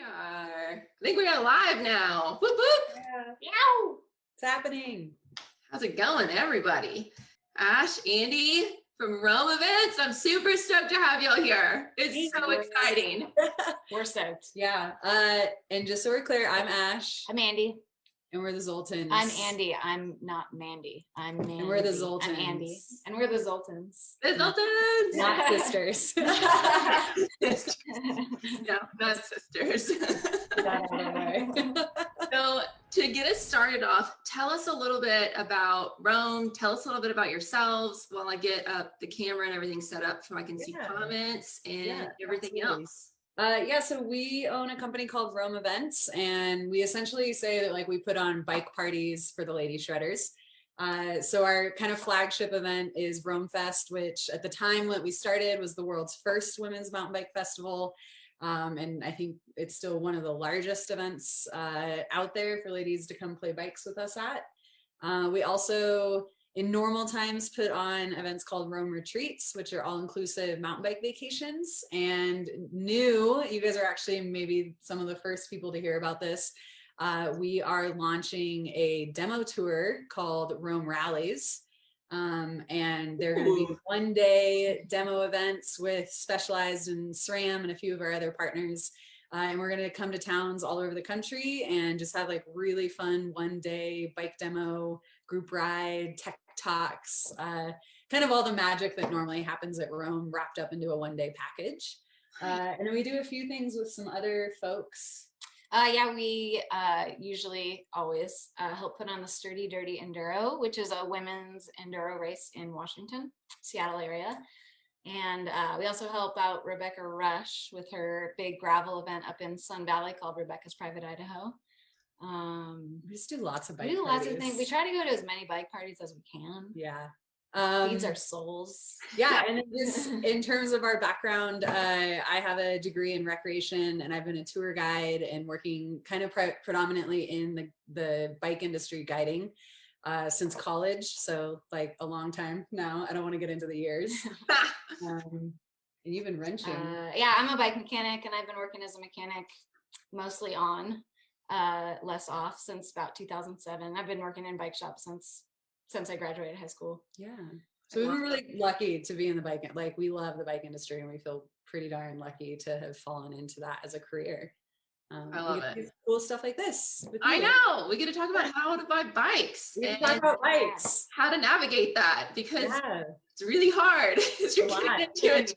I think we're live now. Whoop, whoop. Yeah. Meow. It's happening. How's it going, everybody? Ash, Andy from Rome Events. I'm super stoked to have y'all here. It's so exciting. We're stoked. Yeah. And just so we're clear, I'm Ash. I'm Andy. And we're the Zoltans. I'm Andy. I'm not Mandy. I'm Mandy. And we're the Zoltans. I'm Andy. And we're the Zoltans. The Zoltans! Not sisters. No, not sisters. So to get us started off, tell us a little bit about Rome. Tell us a little bit about yourselves while I get up the camera and everything set up so I can see comments and everything else. So we own a company called Rome Events, and we essentially say that like we put on bike parties for the lady shredders. So our kind of flagship event is Rome Fest, which at the time when we started was the world's first women's mountain bike festival. And I think it's still one of the largest events out there for ladies to come play bikes with us at. We also, in normal times, put on events called Rome Retreats, which are all-inclusive mountain bike vacations. And you guys are actually maybe some of the first people to hear about this. We are launching a demo tour called Rome Rallies. And they're going to be one-day demo events with Specialized and SRAM and a few of our other partners. And we're going to come to towns all over the country and just have like really fun one-day bike demo, group ride, tech talks, kind of all the magic that normally happens at Rome wrapped up into a one-day package. And then we do a few things with some other folks. We usually always help put on the Sturdy Dirty Enduro, which is a women's enduro race in Washington, Seattle area. And we also help out Rebecca Rush with her big gravel event up in Sun Valley called Rebecca's Private Idaho. We just do lots of bike parties. Lots of things. We try to go to as many bike parties as we can. Yeah. Feeds our souls. Yeah, and just in terms of our background, I have a degree in recreation, and I've been a tour guide and working kind of predominantly in the bike industry guiding since college. So like a long time now. I don't want to get into the years. And you've been wrenching. I'm a bike mechanic, and I've been working as a mechanic mostly on, less off since about 2007. I've been working in bike shops since I graduated high school. Yeah. So we were really lucky to be in the bike. Like we love the bike industry, and we feel pretty darn lucky to have fallen into that as a career. I love it. Cool stuff like this. I know. We get to talk about how to buy bikes. We talk about bikes. How to navigate that, because it's really hard as you're getting into it.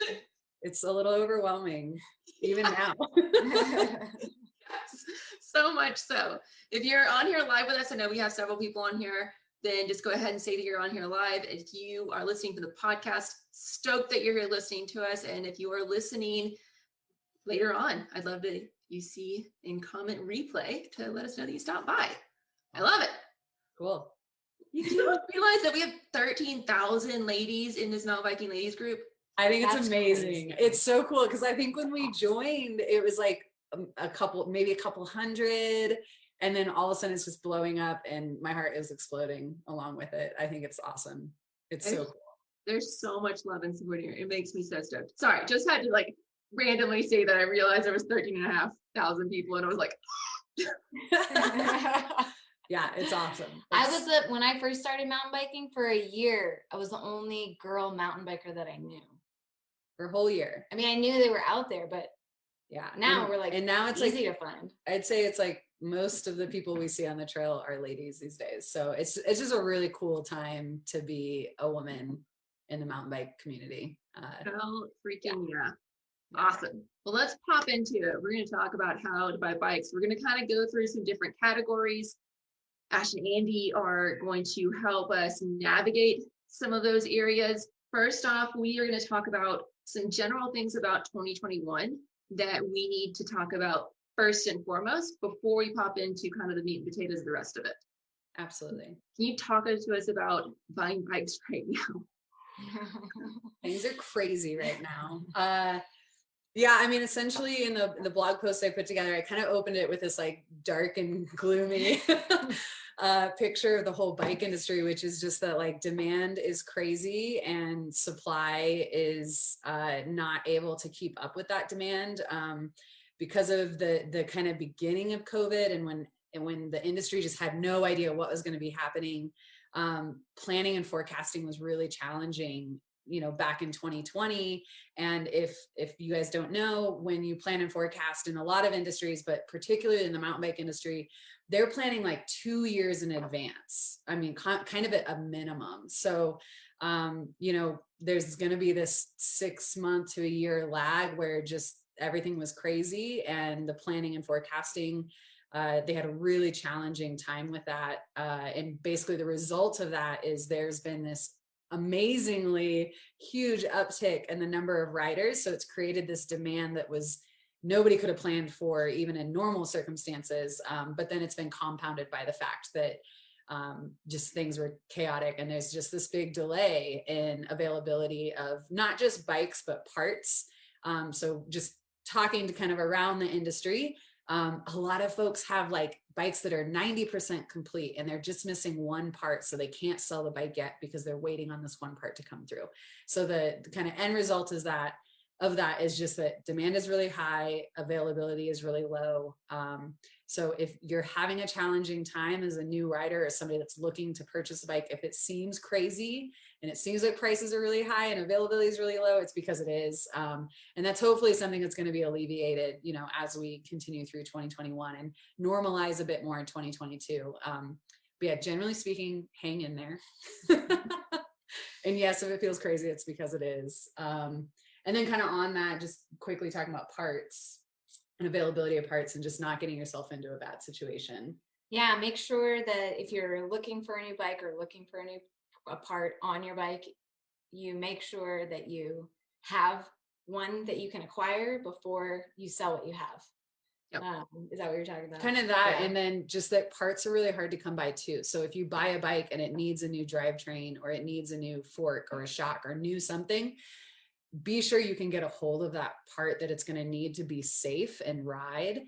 It's a little overwhelming, even now. Yes, so much so. If you're on here live with us, I know we have several people on here, then just go ahead and say that you're on here live. If you are listening to the podcast, stoked that you're here listening to us. And if you are listening later on, I'd love to you see in comment replay to let us know that you stopped by. I love it. Cool. You do realize that we have 13,000 ladies in this mountain biking ladies group? I think it's amazing. It's so cool because I think when we joined, it was like maybe a couple hundred. And then all of a sudden it's just blowing up, and my heart is exploding along with it. I think it's awesome. It's so cool. There's so much love and support here. It makes me so stoked. Sorry, just had to like randomly say that I realized there was 13,500 people, and I was like, yeah, it's awesome. When I first started mountain biking for a year, I was the only girl mountain biker that I knew. For a whole year. I mean, I knew they were out there, but now we're like, and now it's easy to find. I'd say it's like most of the people we see on the trail are ladies these days. So it's just a really cool time to be a woman in the mountain bike community. Awesome. Well, let's pop into it. We're going to talk about how to buy bikes. We're going to kind of go through some different categories. Ash and Andy are going to help us navigate some of those areas. First off, we are going to talk about some general things about 2021 that we need to talk about first and foremost before we pop into kind of the meat and potatoes of the rest of it. Absolutely. Can you talk to us about buying bikes right now? Things are crazy right now. I mean, essentially in the blog post I put together, I kind of opened it with this like dark and gloomy picture of the whole bike industry, which is just that like demand is crazy and supply is not able to keep up with that demand. because of the kind of beginning of COVID and when the industry just had no idea what was going to be happening, planning and forecasting was really challenging, back in 2020. And if you guys don't know, when you plan and forecast in a lot of industries, but particularly in the mountain bike industry, they're planning like 2 years in advance. I mean, kind of at a minimum. So, there's going to be this 6 month to a year lag where just everything was crazy, and the planning and forecasting, they had a really challenging time with that. And basically the result of that is there's been this amazingly huge uptick in the number of riders. So it's created this demand that nobody could have planned for even in normal circumstances. But then it's been compounded by the fact that just things were chaotic, and there's just this big delay in availability of not just bikes, but parts. So just talking to kind of around the industry, a lot of folks have like bikes that are 90% complete and they're just missing one part. So they can't sell the bike yet because they're waiting on this one part to come through. So the kind of end result is that is just that demand is really high, availability is really low. So if you're having a challenging time as a new rider or somebody that's looking to purchase a bike, if it seems crazy and it seems like prices are really high and availability is really low, it's because it is. And that's hopefully something that's going to be alleviated, as we continue through 2021 and normalize a bit more in 2022. But yeah, generally speaking, hang in there. And yes, if it feels crazy, it's because it is. And then kind of on that, just quickly talking about parts and availability of parts and just not getting yourself into a bad situation. Yeah, make sure that if you're looking for a new bike or looking for a part on your bike, you make sure that you have one that you can acquire before you sell what you have. Yep. Is that what you're talking about? Kind of that. Yeah. And then just that parts are really hard to come by too. So if you buy a bike and it needs a new drivetrain or it needs a new fork or a shock or new something, be sure you can get a hold of that part that it's going to need to be safe and ride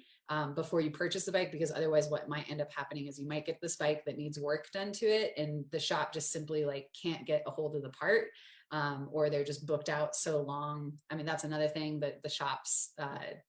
before you purchase the bike, because otherwise what might end up happening is you might get this bike that needs work done to it and the shop just simply like can't get a hold of the part, or they're just booked out so long. I mean, that's another thing, that the shops,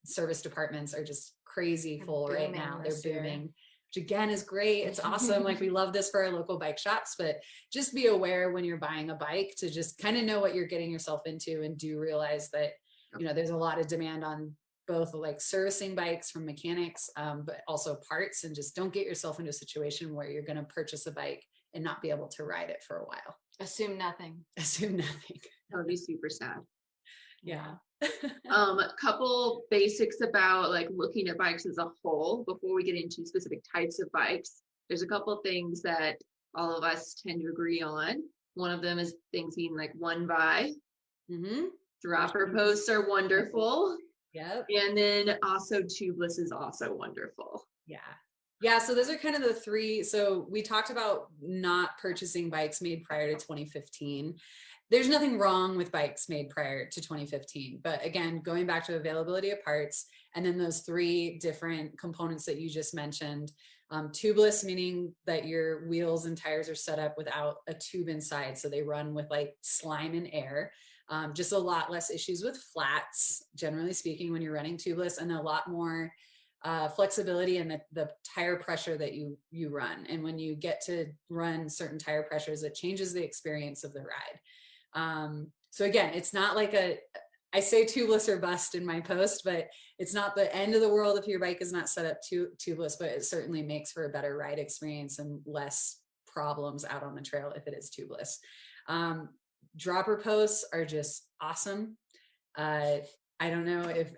service departments are just crazy full right now. They're booming. Which again is great. It's awesome. Like we love this for our local bike shops, but just be aware when you're buying a bike to just kind of know what you're getting yourself into, and do realize that, there's a lot of demand on both like servicing bikes from mechanics, but also parts, and just don't get yourself into a situation where you're going to purchase a bike and not be able to ride it for a while. Assume nothing. Assume nothing. That would be super sad. Yeah. A couple basics about like looking at bikes as a whole before we get into specific types of bikes. There's a couple things that all of us tend to agree on. One of them is things being like one buy. Mm-hmm. Dropper posts are wonderful. Yep. And then also tubeless is also wonderful. Yeah. Yeah. So those are kind of the three. So we talked about not purchasing bikes made prior to 2015. There's nothing wrong with bikes made prior to 2015. But again, going back to availability of parts, and then those three different components that you just mentioned. Tubeless, meaning that your wheels and tires are set up without a tube inside. So they run with like slime and air. Just a lot less issues with flats, generally speaking, when you're running tubeless, and a lot more flexibility in the tire pressure that you run. And when you get to run certain tire pressures, it changes the experience of the ride. So again, it's not like I say tubeless or bust in my post, but it's not the end of the world if your bike is not set up tubeless, but it certainly makes for a better ride experience and less problems out on the trail if it is tubeless. Dropper posts are just awesome. I don't know if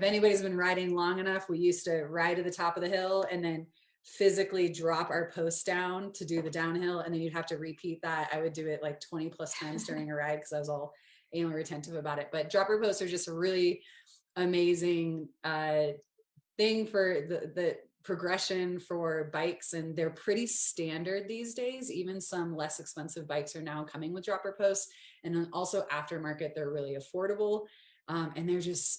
anybody's been riding long enough. We used to ride to the top of the hill and then physically drop our posts down to do the downhill, and then you'd have to repeat that. I would do it like 20 plus times during a ride because I was all anally retentive about it. But dropper posts are just a really amazing thing for the progression for bikes, and they're pretty standard these days. Even some less expensive bikes are now coming with dropper posts, and then also aftermarket, they're really affordable. And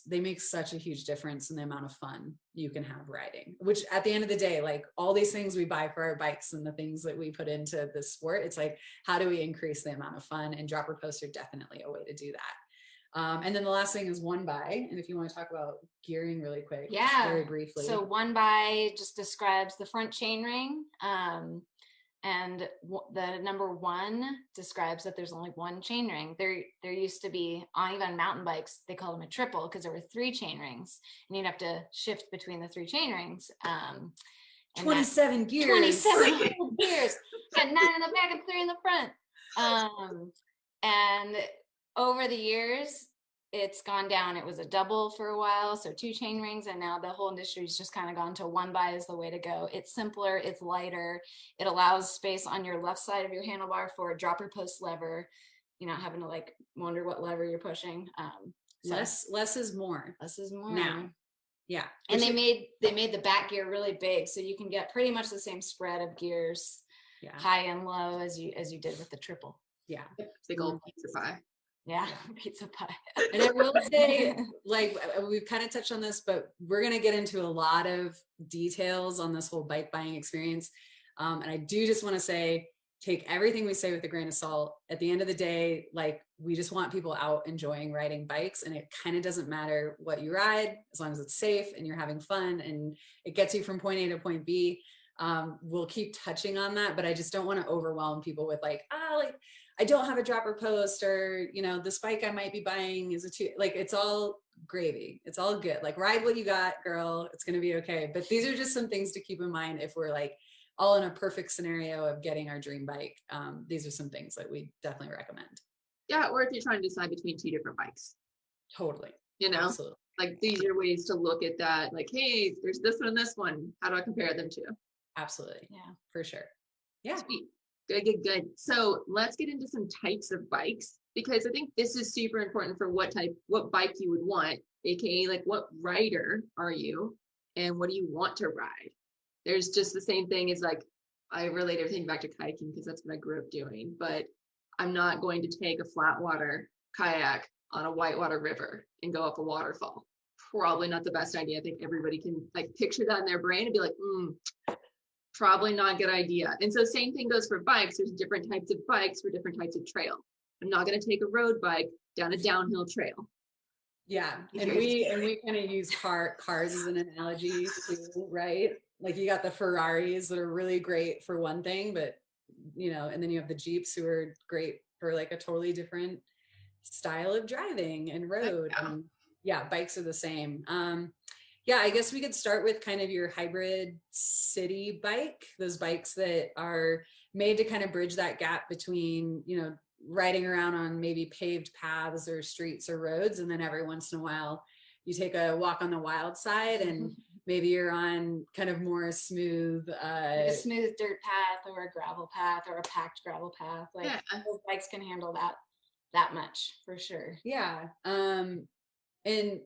they make such a huge difference in the amount of fun you can have riding, which at the end of the day, like all these things we buy for our bikes and the things that we put into the sport, it's like, how do we increase the amount of fun? And dropper posts are definitely a way to do that. And then the last thing is one by, and if you want to talk about gearing really quick, just Yeah. very briefly. So one by just describes the front chain ring. And the number one describes that there's only one chain ring. There used to be, on even mountain bikes, they call them a triple because there were 3 chain rings, and you'd have to shift between the 3 chain rings. 27 gears. 27 whole gears. Yeah, 9 in the back and 3 in the front. And over the years, it's gone down. It was a double for a while, so 2 chain rings, and now the whole industry's just kind of gone to one by is the way to go. It's simpler, it's lighter, it allows space on your left side of your handlebar for a dropper post lever. You're not having to like wonder what lever you're pushing. Less is more. Less is more now. Yeah. And they made the back gear really big, so you can get pretty much the same spread of gears, high and low, as you did with the triple. Yeah. Big old pizza pie. Yeah, pizza pie. And I will say, like, we've kind of touched on this, but we're going to get into a lot of details on this whole bike buying experience. And I do just want to say, take everything we say with a grain of salt. At the end of the day, like, we just want people out enjoying riding bikes, and it kind of doesn't matter what you ride, as long as it's safe and you're having fun and it gets you from point A to point B. We'll keep touching on that, but I just don't want to overwhelm people with like I don't have a dropper post, or, you know, this bike I might be buying is it's all gravy. It's all good. Like, ride what you got, girl. It's going to be okay. But these are just some things to keep in mind if we're like all in a perfect scenario of getting our dream bike. These are some things that we definitely recommend. Yeah, or if you're trying to decide between 2 different bikes. Totally. You know, Absolutely. like, these are ways to look at that. Like, hey, there's this one and this one. How do I compare them to? Absolutely. Yeah, for sure. Yeah. Sweet. Good. So let's get into some types of bikes, because I think this is super important for what bike you would want, aka like, what rider are you and what do you want to ride? There's just the same thing as, like, I relate everything back to kayaking because that's what I grew up doing, but I'm not going to take a flat water kayak on a whitewater river and go up a waterfall. Probably not the best idea. I think everybody can like picture that in their brain and be like, probably not a good idea. And so same thing goes for bikes. There's different types of bikes for different types of trail. I'm not going to take a road bike down a downhill trail. Yeah. And we kind of use cars as an analogy too, right? Like, you got the Ferraris that are really great for one thing, but, you know, and then you have the Jeeps who are great for like a totally different style of driving and road. Yeah. And yeah, bikes are the same. Yeah, I guess we could start with kind of your hybrid city bike, those bikes that are made to kind of bridge that gap between, you know, riding around on maybe paved paths or streets or roads, and then every once in a while you take a walk on the wild side and maybe you're on kind of more smooth like a smooth dirt path or a gravel path or a packed gravel path. Like, those bikes can handle that much for sure. Yeah. And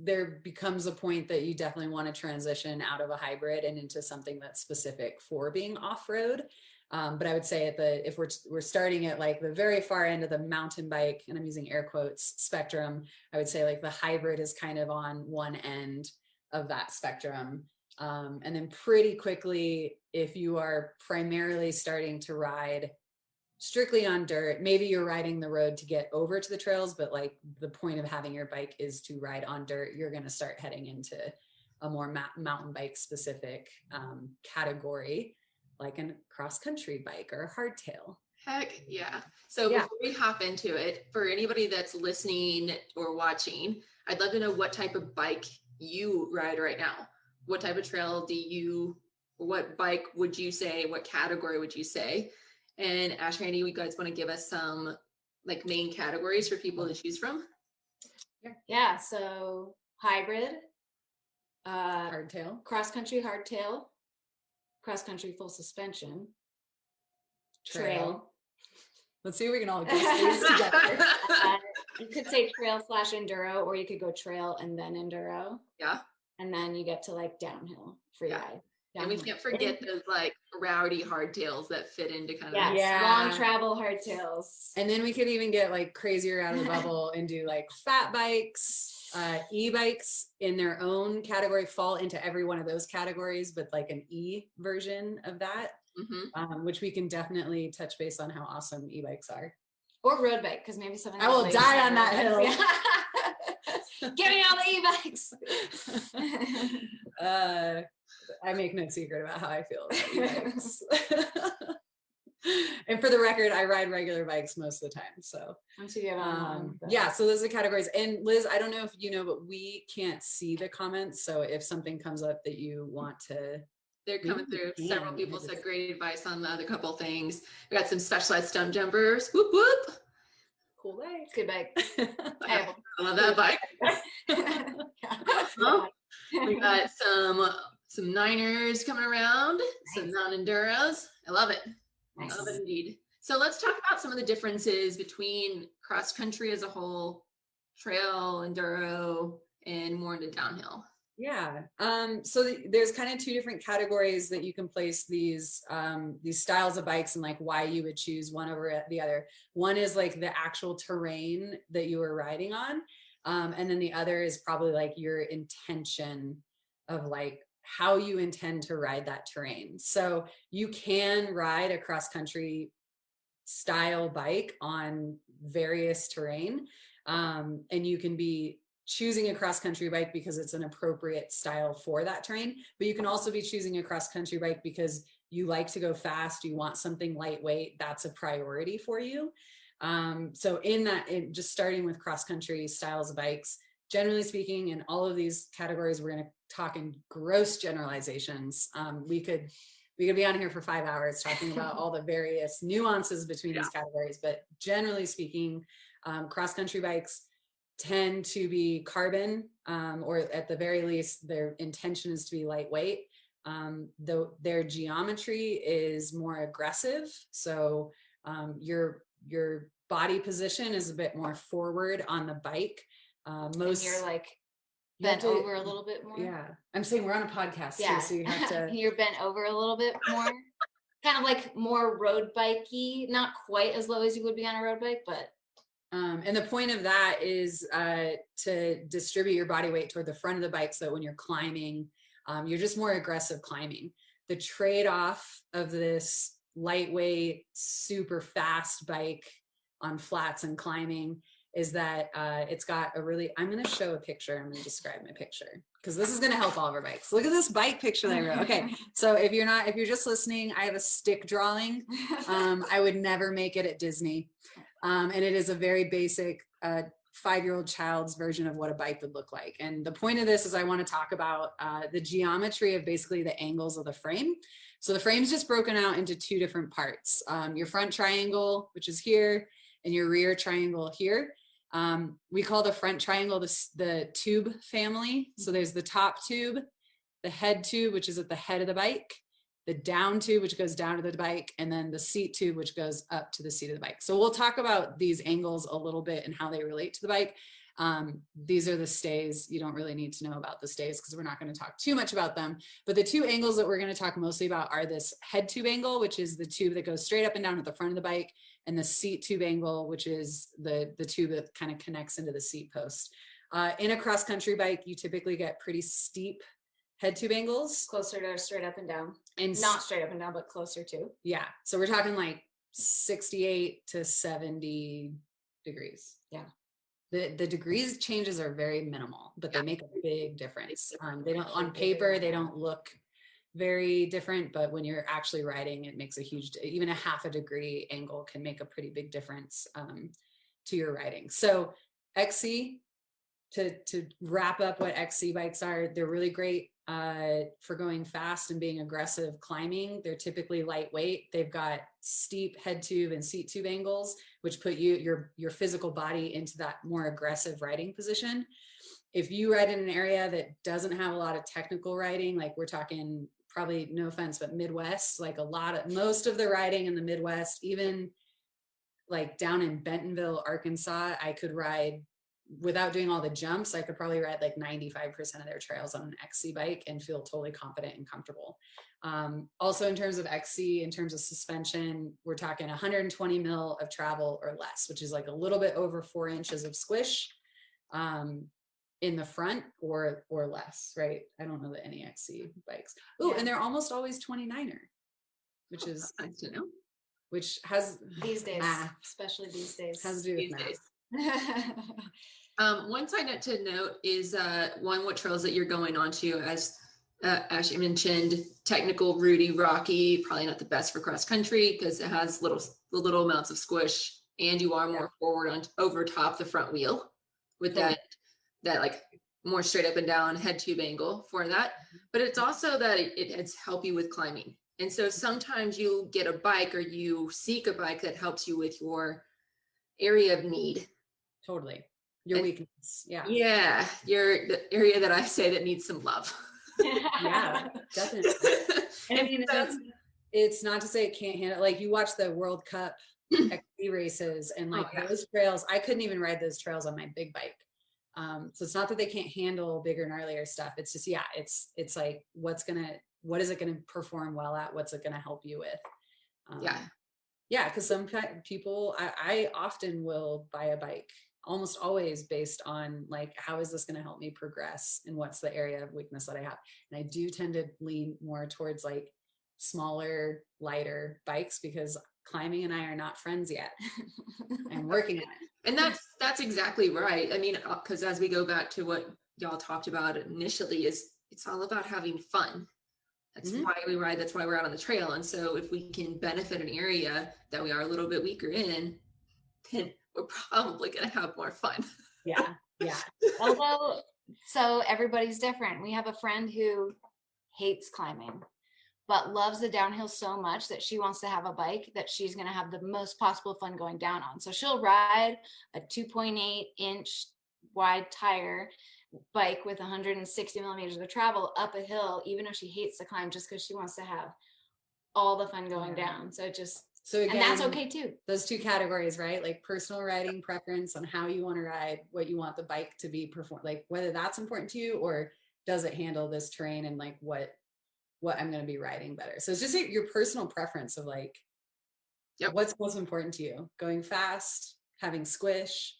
there becomes a point that you definitely want to transition out of a hybrid and into something that's specific for being off-road. But I would say if we're starting at like the very far end of the mountain bike, and I'm using air quotes, spectrum, I would say like the hybrid is kind of on one end of that spectrum. And then pretty quickly, if you are primarily starting to ride strictly on dirt, maybe you're riding the road to get over to the trails, but like the point of having your bike is to ride on dirt, you're going to start heading into a more mountain bike specific category, like a cross country bike or a hardtail. Heck yeah. So before we hop into it, for anybody that's listening or watching, I'd love to know what type of bike you ride right now. What type of trail what bike would you say, what category would you say? And Ash, Randy, you guys want to give us some like main categories for people to choose from? Yeah, so hybrid, hardtail, cross-country hardtail, cross-country full suspension, trail. Let's see if we can all guess these together. You could say trail/enduro, or you could go trail and then enduro. Yeah. And then you get to like downhill free ride. And we can't forget those like rowdy hardtails that fit into kind of long travel hardtails. And then we could even get like crazier out of the bubble and do like fat bikes, e-bikes in their own category, fall into every one of those categories, but like an e version of that, which we can definitely touch base on how awesome e-bikes are. Or road bike, because maybe some of I those will ladies die have on road that bikes. hill. Yeah. Give me all the e-bikes. I make no secret about how I feel about e-bikes. And for the record, I ride regular bikes most of the time. So Once you get on one, yeah, so those are the categories. And Liz, I don't know if you know, but we can't see the comments. So if something comes up that you want to, They're coming maybe through. we Several can. people said great advice on the other couple things. We got some specialized stunt jumpers. Whoop whoop. Cool bike. good bike. I love that bike. Well, we got some Niners coming around, some non-enduros. I love it. I love it indeed. So let's talk about some of the differences between cross country as a whole, trail, enduro, and more into downhill. Yeah. So there's kind of two different categories that you can place these styles of bikes and like why you would choose one over the other. One is like the actual terrain that you are riding on. And then the other is probably like your intention of like how you intend to ride that terrain. So you can ride a cross country style bike on various terrain. And you can be choosing a cross country bike because it's an appropriate style for that terrain, but you can also be choosing a cross country bike because you like to go fast, you want something lightweight, that's a priority for you. So just starting with cross country styles of bikes, generally speaking, in all of these categories, we're going to talk in gross generalizations. We could be on here for 5 hours talking about all the various nuances between these categories, but generally speaking, cross country bikes tend to be carbon, or at the very least, their intention is to be lightweight. Though their geometry is more aggressive. So your body position is a bit more forward on the bike. And you're like bent over a little bit more. Yeah. I'm saying we're on a podcast too, so you have to. You're bent over a little bit more. Kind of like more road bikey, not quite as low as you would be on a road bike, but and the point of that is to distribute your body weight toward the front of the bike so that when you're climbing, you're just more aggressive climbing. The trade-off of this lightweight, super fast bike on flats and climbing is that it's got a really, I'm going to show a picture. I'm going to describe my picture because this is going to help all of our bikes. Look at this bike picture that I wrote. Okay. So if you're just listening, I have a stick drawing. I would never make it at Disney. And it is a very basic 5-year-old child's version of what a bike would look like. And the point of this is I want to talk about the geometry of basically the angles of the frame. So the frame's just broken out into 2 different parts. Your front triangle, which is here, and your rear triangle here. We call the front triangle the tube family. So there's the top tube, the head tube, which is at the head of the bike, the down tube, which goes down to the bike, and then the seat tube, which goes up to the seat of the bike. So we'll talk about these angles a little bit and how they relate to the bike. These are the stays. You don't really need to know about the stays because we're not going to talk too much about them. But the 2 angles that we're going to talk mostly about are this head tube angle, which is the tube that goes straight up and down at the front of the bike, and the seat tube angle, which is the tube that kind of connects into the seat post. In a cross country bike, you typically get pretty steep head tube angles. closer to straight up and down. And not straight up and down, but closer to. Yeah. So we're talking like 68 to 70 degrees. Yeah. The degrees changes are very minimal, but they make a big difference. They don't, on paper, they don't look very different, but when you're actually riding, it makes a huge, even a half a degree angle can make a pretty big difference to your riding. So XC, to wrap up what XC bikes are, they're really great for going fast and being aggressive climbing. They're typically lightweight. They've got steep head tube and seat tube angles, which put your physical body into that more aggressive riding position. If you ride in an area that doesn't have a lot of technical riding, like we're talking probably, no offense, but Midwest, like most of the riding in the Midwest, even like down in Bentonville, Arkansas, I could ride without doing all the jumps. I could probably ride like 95% of their trails on an XC bike and feel totally confident and comfortable. Also in terms of XC, in terms of suspension, we're talking 120 mil of travel or less, which is like a little bit over 4 inches of squish in the front or less, right? I don't know that any XC bikes. Oh, and they're almost always 29er, which is nice to know. which has These days, math, especially these days. has to do with These days. math. One side note to note is what trails that you're going on to, as Ashley mentioned, technical, rooty, rocky, probably not the best for cross country because it has little amounts of squish, and you are more forward on over top the front wheel with that like more straight up and down head tube angle for that. But it's also that it's help you with climbing. And so sometimes you get a bike or you seek a bike that helps you with your area of need. Totally. Your weakness. Yeah. Yeah. The area that I say that needs some love. Yeah, definitely. And I mean, it's not to say it can't handle, like you watch the World Cup XC races and like those trails, I couldn't even ride those trails on my big bike. So it's not that they can't handle bigger, gnarlier stuff. It's just, it's like, what is it going to perform well at? What's it going to help you with? Yeah. Cause some people, I often will buy a bike almost always based on like, how is this going to help me progress and what's the area of weakness that I have? And I do tend to lean more towards like smaller, lighter bikes because climbing and I are not friends yet. I'm working on it. And that's exactly right. I mean, because as we go back to what y'all talked about initially, is it's all about having fun. That's why we ride. That's why we're out on the trail. And so if we can benefit an area that we are a little bit weaker in, then we're probably going to have more fun. Yeah. Yeah. Although, so everybody's different. We have a friend who hates climbing, but loves the downhill so much that she wants to have a bike that she's going to have the most possible fun going down on. So she'll ride a 2.8-inch wide tire bike with 160 millimeters of travel up a hill, even though she hates the climb, just because she wants to have all the fun going down. So again, and that's okay too. Those two categories, right? Like personal riding preference on how you want to ride, what you want the bike to be like whether that's important to you or does it handle this terrain and like what I'm going to be riding better. So it's just like your personal preference of like, what's most important to you, going fast, having squish,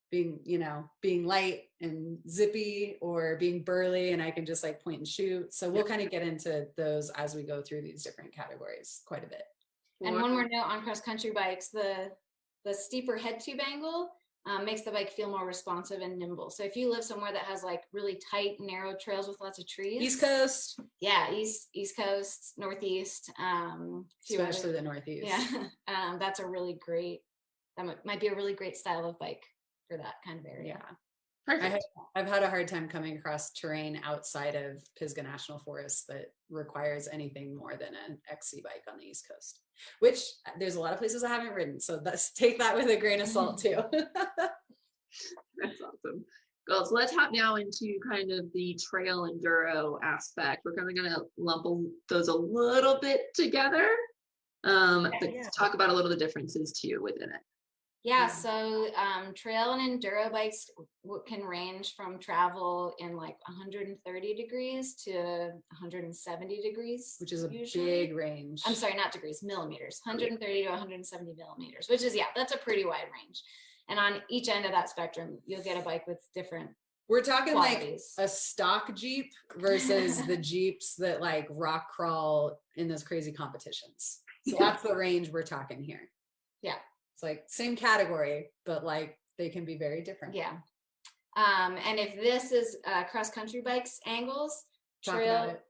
being light and zippy, or being burly and I can just like point and shoot. So we'll kind of get into those as we go through these different categories quite a bit. And one more note on cross country bikes, the steeper head tube angle makes the bike feel more responsive and nimble. So if you live somewhere that has like really tight, narrow trails with lots of trees. East Coast. Yeah, East Coast, Northeast. Especially the Northeast. Yeah, that's a really great, might be a really great style of bike for that kind of area. Yeah. I've had a hard time coming across terrain outside of Pisgah National Forest that requires anything more than an XC bike on the East Coast, which there's a lot of places I haven't ridden. So take that with a grain of salt too. That's awesome. Well, so let's hop now into kind of the trail enduro aspect. We're kind of going to lump those a little bit together, but talk about a little of the differences too within it. Yeah, so trail and enduro bikes can range from travel in like 130 degrees to 170 degrees. Which is a usually. Big range. I'm sorry, not degrees, millimeters. 130 to 170 millimeters, which is, that's a pretty wide range. And on each end of that spectrum, you'll get a bike with different We're talking qualities. Like a stock Jeep versus the Jeeps that like rock crawl in those crazy competitions. So that's the range we're talking here. Yeah. It's like same category, but like they can be very different. Yeah. And if this is cross country bikes angles, Talk trail. about it.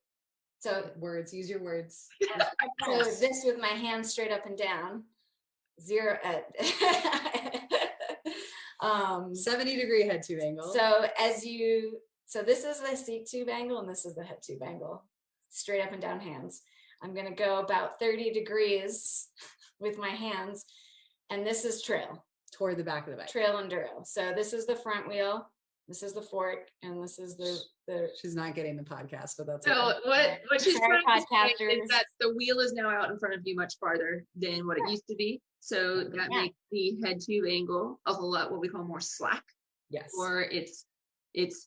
So use your words. So this with my hands straight up and down, 70-degree head tube angle. So this is the seat tube angle and this is the head tube angle, straight up and down hands. I'm going to go about 30 degrees with my hands. And this is trail. Toward the back of the bike. Trail enduro. So this is the front wheel, this is the fork, and this is the She's not getting the podcast, but that's so okay. what she's trying to say podcasters. is that the wheel is now out in front of you much farther than what it used to be. So that makes the head tube angle a whole lot what we call more slack. Yes. Or it's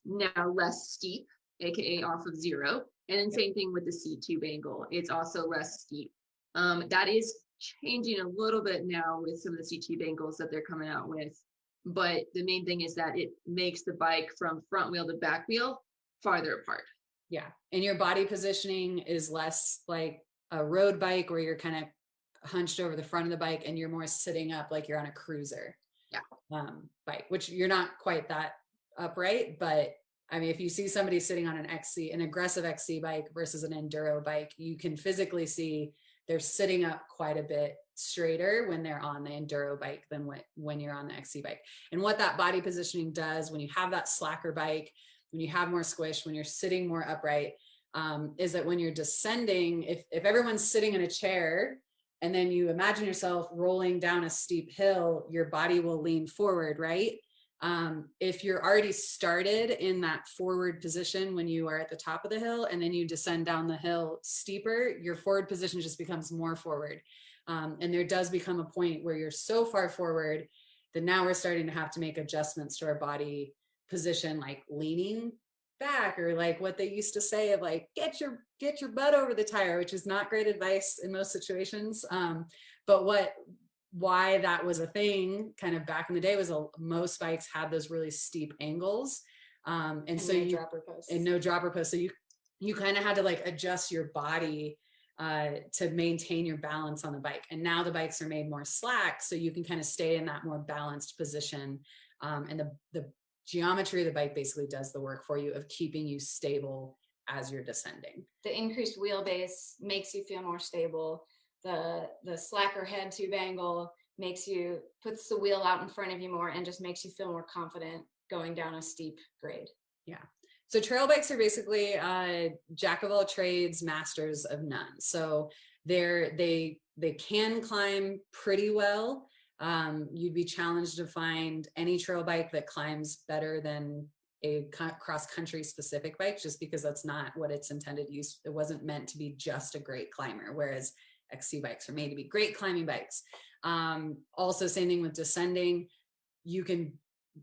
now less steep, aka off of zero. And then same thing with the seat tube angle. It's also less steep. That is changing a little bit now with some of the seat tube angles that they're coming out with. But the main thing is that it makes the bike from front wheel to back wheel farther apart. Yeah. And your body positioning is less like a road bike where you're kind of hunched over the front of the bike and you're more sitting up like you're on a cruiser Yeah. Bike, which you're not quite that upright, but I mean, if you see somebody sitting on an aggressive XC bike versus an enduro bike, you can physically see they're sitting up quite a bit straighter when they're on the enduro bike than when you're on the XC bike. And what that body positioning does when you have that slacker bike, when you have more squish, when you're sitting more upright, is that when you're descending, if everyone's sitting in a chair and then you imagine yourself rolling down a steep hill, your body will lean forward, right? If you're already started in that forward position when you are at the top of the hill and then you descend down the hill steeper, your forward position just becomes more forward. And there does become a point where you're so far forward that now we're starting to have to make adjustments to our body position, like leaning back, or like what they used to say of like, get your butt over the tire, which is not great advice in most situations. But why that was a thing kind of back in the day was most bikes had those really steep angles. And so no dropper post. So you kind of had to like adjust your body to maintain your balance on the bike. And now the bikes are made more slack, so you can kind of stay in that more balanced position. And the geometry of the bike basically does the work for you of keeping you stable as you're descending. The increased wheelbase makes you feel more stable. The slacker head tube angle puts the wheel out in front of you more and just makes you feel more confident going down a steep grade. Yeah. So trail bikes are basically jack of all trades, masters of none. So they can climb pretty well. You'd be challenged to find any trail bike that climbs better than a cross-country specific bike, just because that's not what it's intended to use. It wasn't meant to be just a great climber, whereas XC bikes are made to be great climbing bikes. Also, same thing with descending. You can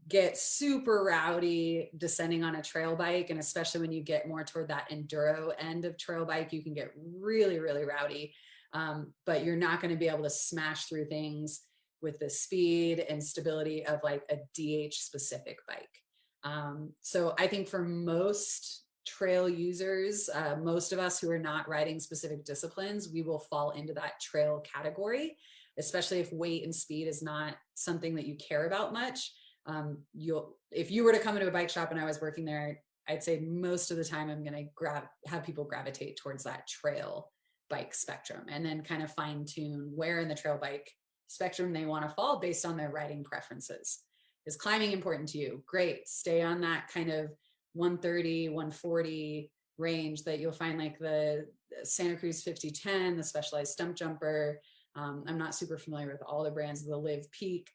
get super rowdy descending on a trail bike, and especially when you get more toward that enduro end of trail bike, you can get really, really rowdy. But you're not going to be able to smash through things with the speed and stability of like a DH specific bike. So I think for most trail users, most of us who are not riding specific disciplines, we will fall into that trail category, especially if weight and speed is not something that you care about much. If you were to come into a bike shop and I was working there, I'd say most of the time I'm going to have people gravitate towards that trail bike spectrum, and then kind of fine tune where in the trail bike spectrum they want to fall based on their riding preferences. Is climbing important to you? Great. Stay on that kind of 130, 140 range that you'll find, like the Santa Cruz 5010, the Specialized Stump Jumper. I'm not super familiar with all the brands, the Live Peak,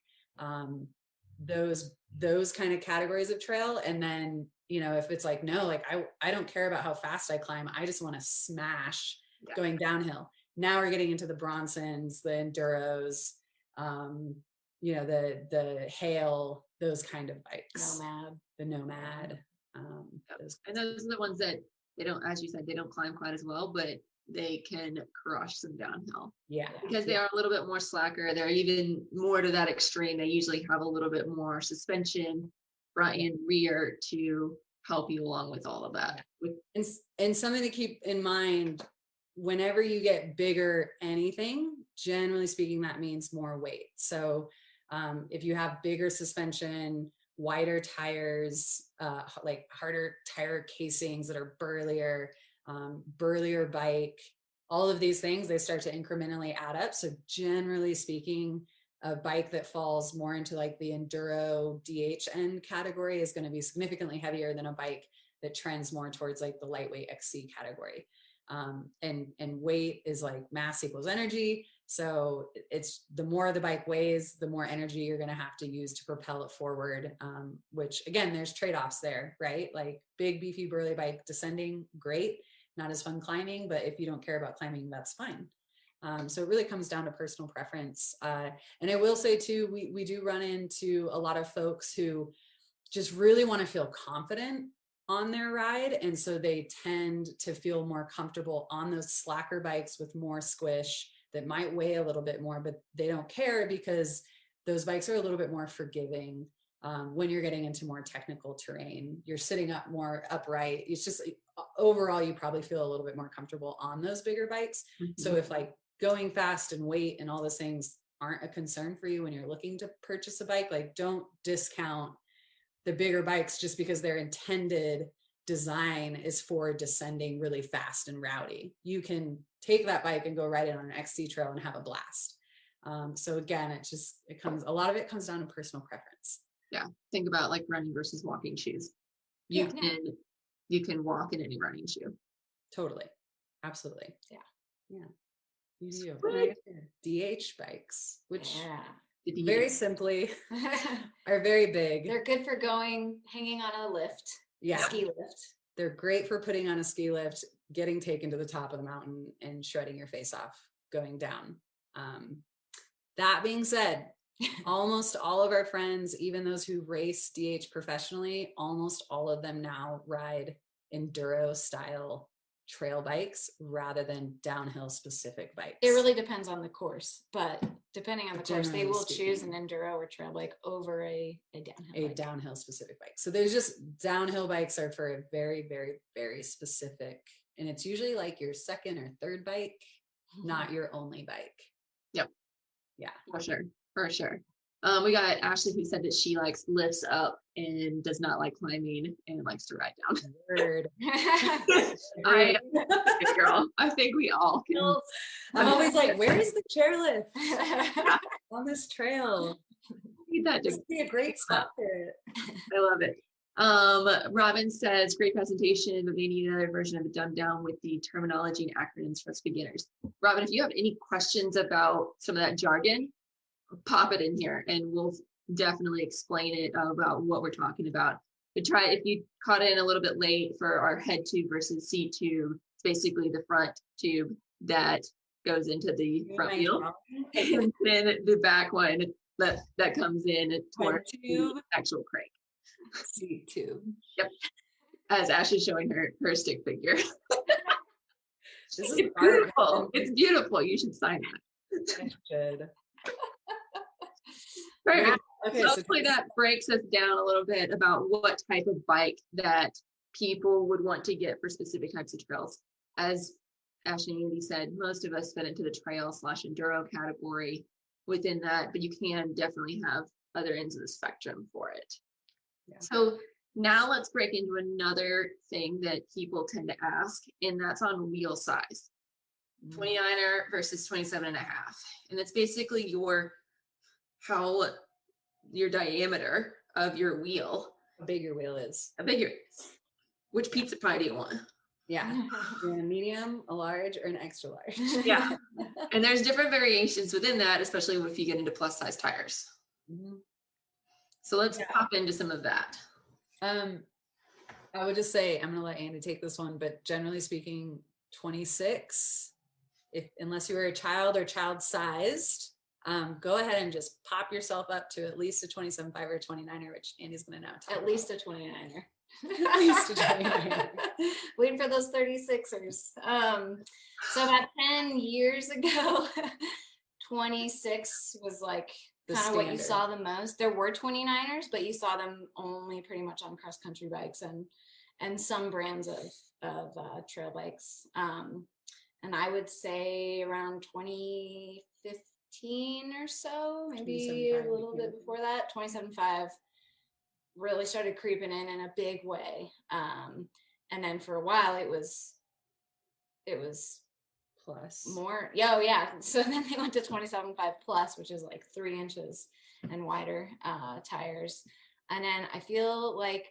those kind of categories of trail. And then, if it's like, no, like I don't care about how fast I climb, I just want to smash going downhill. Now we're getting into the Bronsons, the Enduros, the Hail, those kind of bikes. The Nomad. And those are the ones that they don't, as you said, they don't climb quite as well, but they can crush some downhill. Yeah. Because they are a little bit more slacker. They're even more to that extreme. They usually have a little bit more suspension, front and rear, to help you along with all of that. And something to keep in mind, whenever you get bigger anything, generally speaking, that means more weight. So if you have bigger suspension, wider tires, like harder tire casings that are burlier bike, all of these things, they start to incrementally add up. So generally speaking, a bike that falls more into like the enduro DHN category is going to be significantly heavier than a bike that trends more towards like the lightweight XC category. And weight is like mass equals energy. So it's the more the bike weighs, the more energy you're going to have to use to propel it forward. Which again, there's trade-offs there, right? Like big, beefy, burly bike descending, great. Not as fun climbing, but if you don't care about climbing, that's fine. So it really comes down to personal preference. And I will say too, we do run into a lot of folks who just really want to feel confident on their ride. And so they tend to feel more comfortable on those slacker bikes with more squish that might weigh a little bit more, but they don't care because those bikes are a little bit more forgiving. When you're getting into more technical terrain, you're sitting up more upright. It's just overall, you probably feel a little bit more comfortable on those bigger bikes. Mm-hmm. So if like going fast and weight and all those things aren't a concern for you when you're looking to purchase a bike, like don't discount the bigger bikes just because their intended design is for descending really fast and rowdy. You can take that bike and go ride it on an XC trail and have a blast. So again, a lot of it comes down to personal preference. Yeah. Think about like running versus walking shoes. Yeah. You can walk in any running shoe. Totally. Absolutely. Yeah. Yeah. You do. And I have DH bikes, which Yeah. very simply are very big. They're good for hanging on a lift. Yeah. Ski lift. They're great for putting on a ski lift, getting taken to the top of the mountain and shredding your face off going down. That being said, almost all of our friends, even those who race DH professionally, almost all of them now ride enduro style trail bikes rather than downhill specific bikes. It really depends on the course, but depending on the course, they Generally will choose an speaking. enduro or trail bike over a downhill A bike. downhill specific bike. So there's just downhill bikes are for a very, very, very specific, and it's usually like your second or third bike, not your only bike. Yep. Yeah. For sure. We got Ashley who said that she likes lifts up and does not like climbing and likes to ride down. Word. Good girl. I think we all can. I'm always like, where is the chairlift on this trail? Need that This would be a great spot for it. I love it. Robin says, great presentation, but we need another version of it dumbed down with the terminology and acronyms for us beginners. Robin, if you have any questions about some of that jargon, pop it in here and we'll definitely explain it about what we're talking about. But if you caught in a little bit late for our head tube versus seat tube, it's basically the front tube that goes into the front wheel. And then the back one that comes in towards the actual crank. Seat tube. Yep. As Ashley's showing her stick figure. This is It's beautiful. It's beautiful. You should sign that. I should. Perfect. Yeah. Okay, So hopefully that breaks us down a little bit about what type of bike that people would want to get for specific types of trails. As Ashley and Andy said, most of us fit into the trail/enduro category within that, but you can definitely have other ends of the spectrum for it. Yeah. So now let's break into another thing that people tend to ask, and that's on wheel size. 29er versus 27 and a half. And it's basically how your diameter of your wheel. How big your wheel is. Which pizza pie do you want? Yeah. You're a medium, a large, or an extra large. Yeah. And there's different variations within that, especially if you get into plus size tires. Mm-hmm. So let's pop into some of that. I would just say, I'm going to let Andy take this one, but generally speaking, 26, unless you are a child or child sized, go ahead and just pop yourself up to at least a 27.5 or a 29er, which Andy's going to now talk At least a 29er. At least a 29er. Waiting for those 36ers. So about 10 years ago, 26 was like kind of what you saw the most. There were 29ers, but you saw them only pretty much on cross country bikes and some brands of trail bikes. And I would say around 2015 or so, maybe a little bit before that, 27.5 really started creeping in a big way. And then for a while it was plus more. Yeah. So then they went to 27.5 plus, which is like 3 inches and wider tires. And then I feel like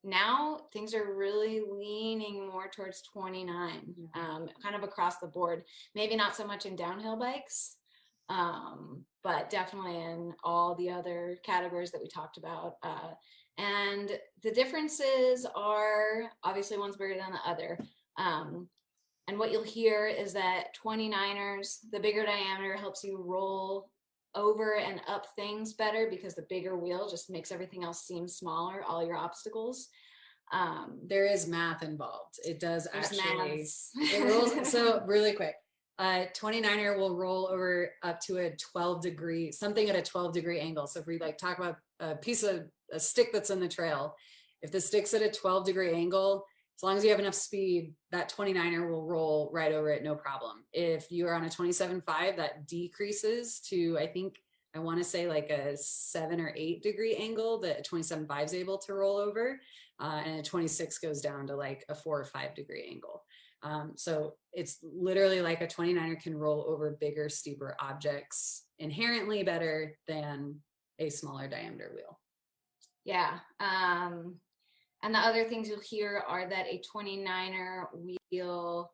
now things are really leaning more towards 29, kind of across the board. Maybe not so much in downhill bikes, but definitely in all the other categories that we talked about. And the differences are obviously one's bigger than the other. And what you'll hear is that 29ers, the bigger diameter helps you roll over and up things better because the bigger wheel just makes everything else seem smaller, all your obstacles. There is math involved. It does actually. It rolls. So really quick, 29er will roll over up to a 12-degree, something at a 12-degree angle. So if we like talk about a stick that's in the trail, if the stick's at a 12-degree angle, as long as you have enough speed, that 29er will roll right over it, no problem. If you are on a 27.5, that decreases to, I want to say like a 7 or 8 degree angle that a 27.5 is able to roll over. And a 26 goes down to like a 4 or 5 degree angle. So it's literally like a 29er can roll over bigger, steeper objects inherently better than a smaller diameter wheel. Yeah. And the other things you'll hear are that a 29er wheel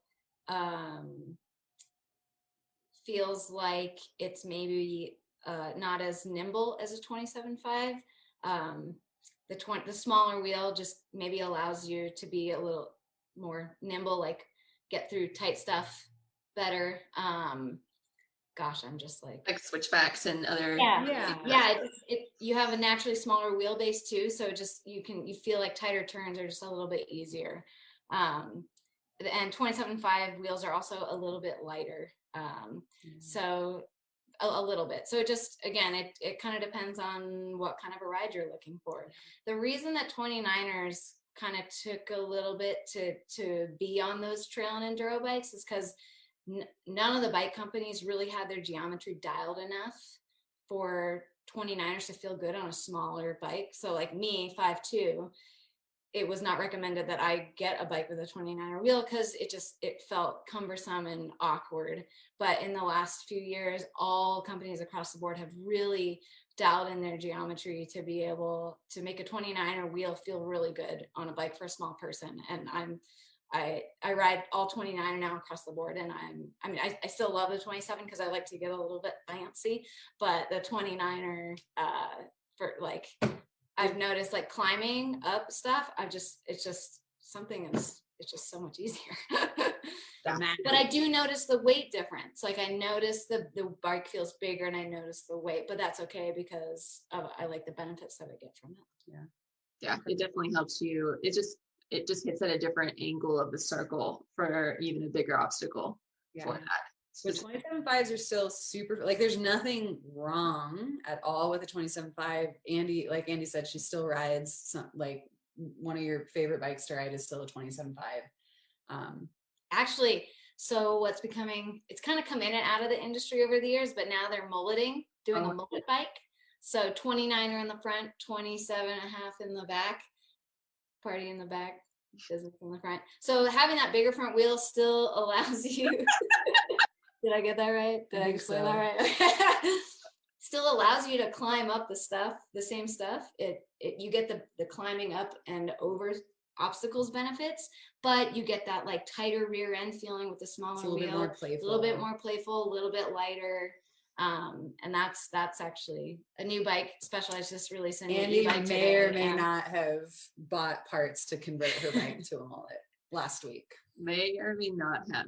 feels like it's maybe not as nimble as a 27.5. The smaller wheel just maybe allows you to be a little more nimble, like get through tight stuff better. Gosh, I'm just like switchbacks and other. Yeah. You have a naturally smaller wheelbase too, so just you feel like tighter turns are just a little bit easier. And 27.5 wheels are also a little bit lighter. So a little bit. So it just, again, it kind of depends on what kind of a ride you're looking for. The reason that 29ers kind of took a little bit to be on those trail and enduro bikes is because none of the bike companies really had their geometry dialed enough for 29ers to feel good on a smaller bike. So like me, 5'2", it was not recommended that I get a bike with a 29er wheel because it felt cumbersome and awkward. But in the last few years, all companies across the board have really dialed in their geometry to be able to make a 29er wheel feel really good on a bike for a small person. And I ride all 29 now across the board, and I still love the 27 because I like to get a little bit fancy, but the 29er for like I've noticed like climbing up stuff, it's just so much easier. But I do notice the weight difference. Like I notice the bike feels bigger and I notice the weight, but that's okay because I like the benefits that I get from it. Yeah, it definitely helps you. It just hits at a different angle of the circle for even a bigger obstacle for that. So 27.5s are still super, like there's nothing wrong at all with a 27.5. Andy, like Andy said, she still rides like one of your favorite bikes to ride is still a 27.5. Actually, so it's kind of come in and out of the industry over the years, but now they're doing a mullet bike. So 29er in the front, 27 and a half in the back, party in the back, business in the front. So having that bigger front wheel still allows you did I get that right? Did I explain that right? Still allows you to climb up the same stuff. You get the climbing up and over obstacles benefits, but you get that like tighter rear end feeling with the smaller wheel, a little bit more playful, a little bit lighter. And that's actually a new bike. Specialized just released a new e-bike today. May or may not have bought parts to convert her bike to a mullet last week. May or may not have.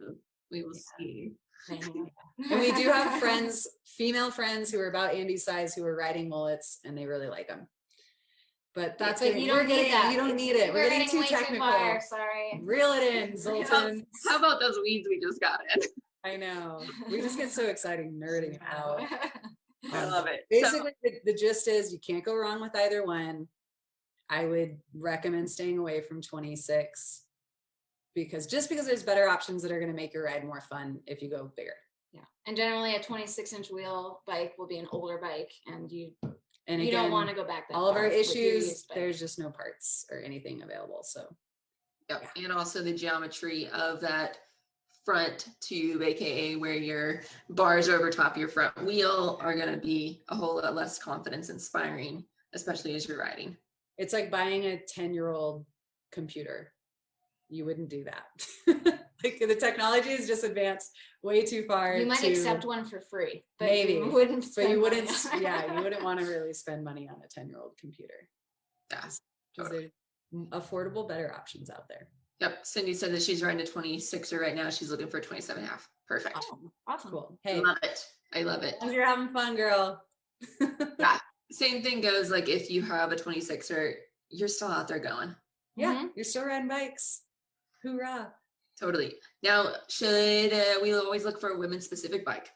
We will see. And we do have female friends who are about Andy's size who are riding mullets and they really like them. But that's it. You don't need that. You don't need it. We're getting too technical. Too far. Sorry. Reel it in, Zoltan. How about those weeds we just got in? I know. We just get so excited nerding out. I love it. Basically, the gist is you can't go wrong with either one. I would recommend staying away from 26 because there's better options that are going to make your ride more fun if you go bigger. Yeah. And generally a 26-inch wheel bike will be an older bike and you again, don't want to go back that all of our issues, there's there's just no parts or anything available. So yeah. And also the geometry of that front tube, aka where your bars over top of your front wheel are going to be a whole lot less confidence inspiring, especially as you're riding. It's like buying a 10-year-old computer. You wouldn't do that. Like the technology is just advanced way too far. You might accept one for free, but maybe you wouldn't. You wouldn't want to really spend money on a 10-year-old computer. Yeah, because there's affordable, better options out there. Yep. Cindy said that she's riding a 26er right now. She's looking for a 27.5. Perfect. Oh, awesome. Cool. Hey, love it. I love it. As you're having fun, girl. Yeah. Same thing goes like if you have a 26er, you're still out there going. Yeah, you're still riding bikes. Hoorah. Totally. Now, should we always look for a women-specific bike?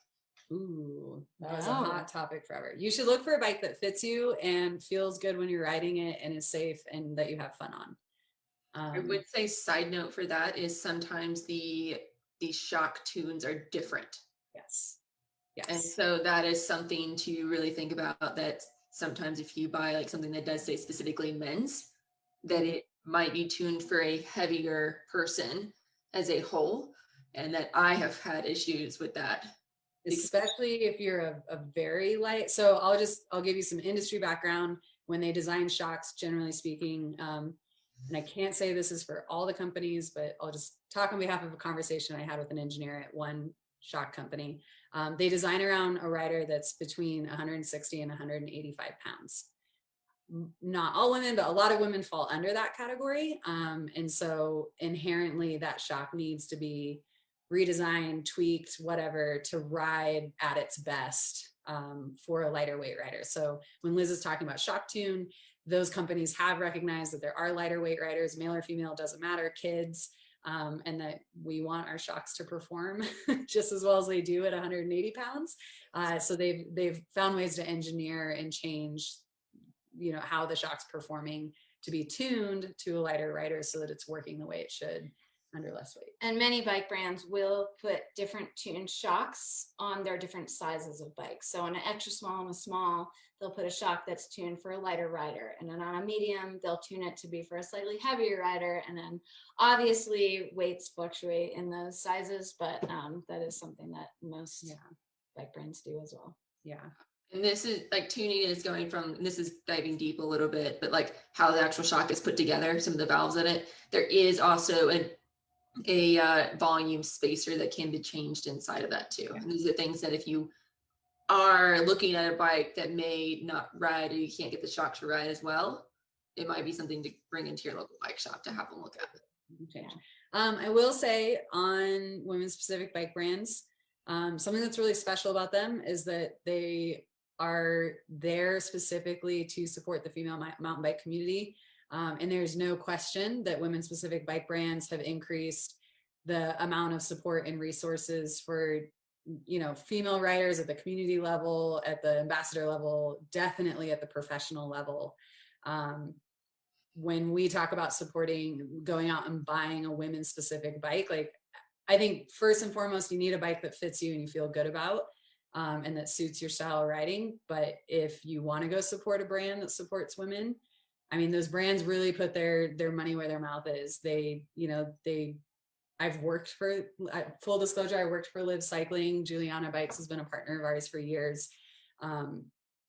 Ooh, that was a hot topic forever. You should look for a bike that fits you and feels good when you're riding it and is safe and that you have fun I would say side note for that is sometimes the shock tunes are different. Yes. And Yes. so that is something to really think about, that sometimes if you buy like something that does say specifically men's, that it might be tuned for a heavier person as a whole. And that I have had issues with that. Especially if you're a very light. So I'll give you some industry background. When they design shocks, generally speaking, and I can't say this is for all the companies, but I'll just talk on behalf of a conversation I had with an engineer at one shock company. They design around a rider that's between 160 and 185 pounds. Not all women, but a lot of women fall under that category. And so inherently that shock needs to be redesigned, tweaked, whatever, to ride at its best for a lighter weight rider. So when Liz is talking about shock tune, those companies have recognized that there are lighter weight riders, male or female, doesn't matter, kids, and that we want our shocks to perform just as well as they do at 180 pounds. So they've found ways to engineer and change, how the shock's performing to be tuned to a lighter rider so that it's working the way it should under less weight. And many bike brands will put different tuned shocks on their different sizes of bikes. So on an extra small and a small, they'll put a shock that's tuned for a lighter rider. And then on a medium, they'll tune it to be for a slightly heavier rider. And then obviously weights fluctuate in those sizes, but that is something that most bike brands do as well. Yeah. And this is like tuning is going from, this is diving deep a little bit, but like how the actual shock is put together, some of the valves in it. There is also a volume spacer that can be changed inside of that too. And these are things that if you are looking at a bike that may not ride, or you can't get the shock to ride as well, it might be something to bring into your local bike shop to have them look at it. Okay. I will say on women's specific bike brands, something that's really special about them is that they are there specifically to support the female mountain bike community. And there's no question that women specific bike brands have increased the amount of support and resources for, female riders at the community level, at the ambassador level, definitely at the professional level. When we talk about supporting, going out and buying a women's specific bike, like I think first and foremost, you need a bike that fits you and you feel good about. And that suits your style of riding. But if you want to go support a brand that supports women, I mean, those brands really put their money where their mouth is. I've worked for, full disclosure, I worked for Live Cycling. Juliana Bikes has been a partner of ours for years.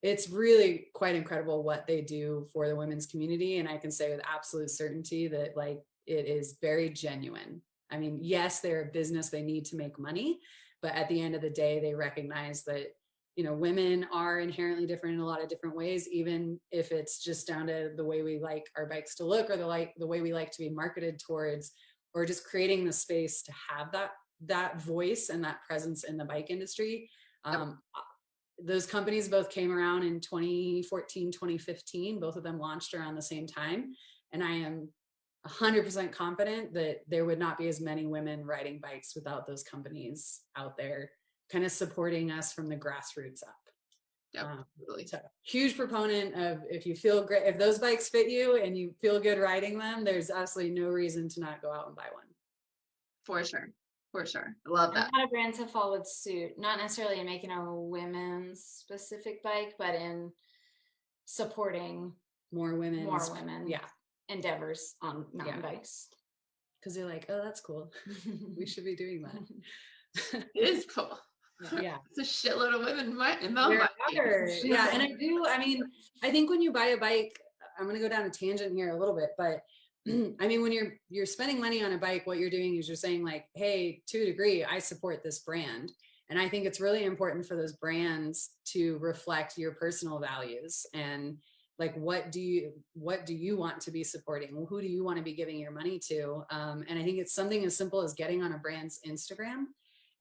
It's really quite incredible what they do for the women's community. And I can say with absolute certainty that like, it is very genuine. I mean, yes, they're a business, they need to make money, but at the end of the day, they recognize that, women are inherently different in a lot of different ways, even if it's just down to the way we like our bikes to look, or the way we like to be marketed towards, or just creating the space to have that voice and that presence in the bike industry. Those companies both came around in 2014, 2015. Both of them launched around the same time. And I am 100% confident that there would not be as many women riding bikes without those companies out there kind of supporting us from the grassroots up. Totally. So huge proponent of, if you feel great, if those bikes fit you and you feel good riding them, there's absolutely no reason to not go out and buy one. For sure. I love that. A lot of brands have followed suit, not necessarily in making a women's specific bike, but in supporting more women endeavors on mountain bikes. Because they're like, oh, that's cool. We should be doing that. It is cool. Yeah. It's a shitload of women in mountain bikes. Yeah. And I think when you buy a bike, I'm going to go down a tangent here a little bit, but I mean, when you're spending money on a bike, what you're doing is you're saying like, hey, to a degree, I support this brand. And I think it's really important for those brands to reflect your personal values and like, what do you want to be supporting? Well, who do you want to be giving your money to? And I think it's something as simple as getting on a brand's Instagram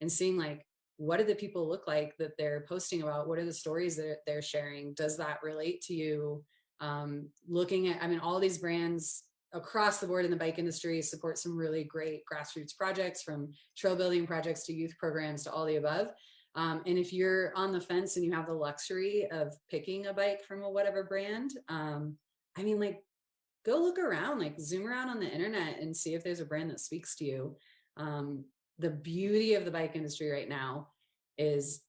and seeing like, what do the people look like that they're posting about? What are the stories that they're sharing? Does that relate to you? Looking at, I mean, all these brands across the board in the bike industry support some really great grassroots projects, from trail building projects to youth programs to all the above. And if you're on the fence and you have the luxury of picking a bike from a whatever brand, I mean, like, go look around, like zoom around on the internet and see if there's a brand that speaks to you. The beauty of the bike industry right now is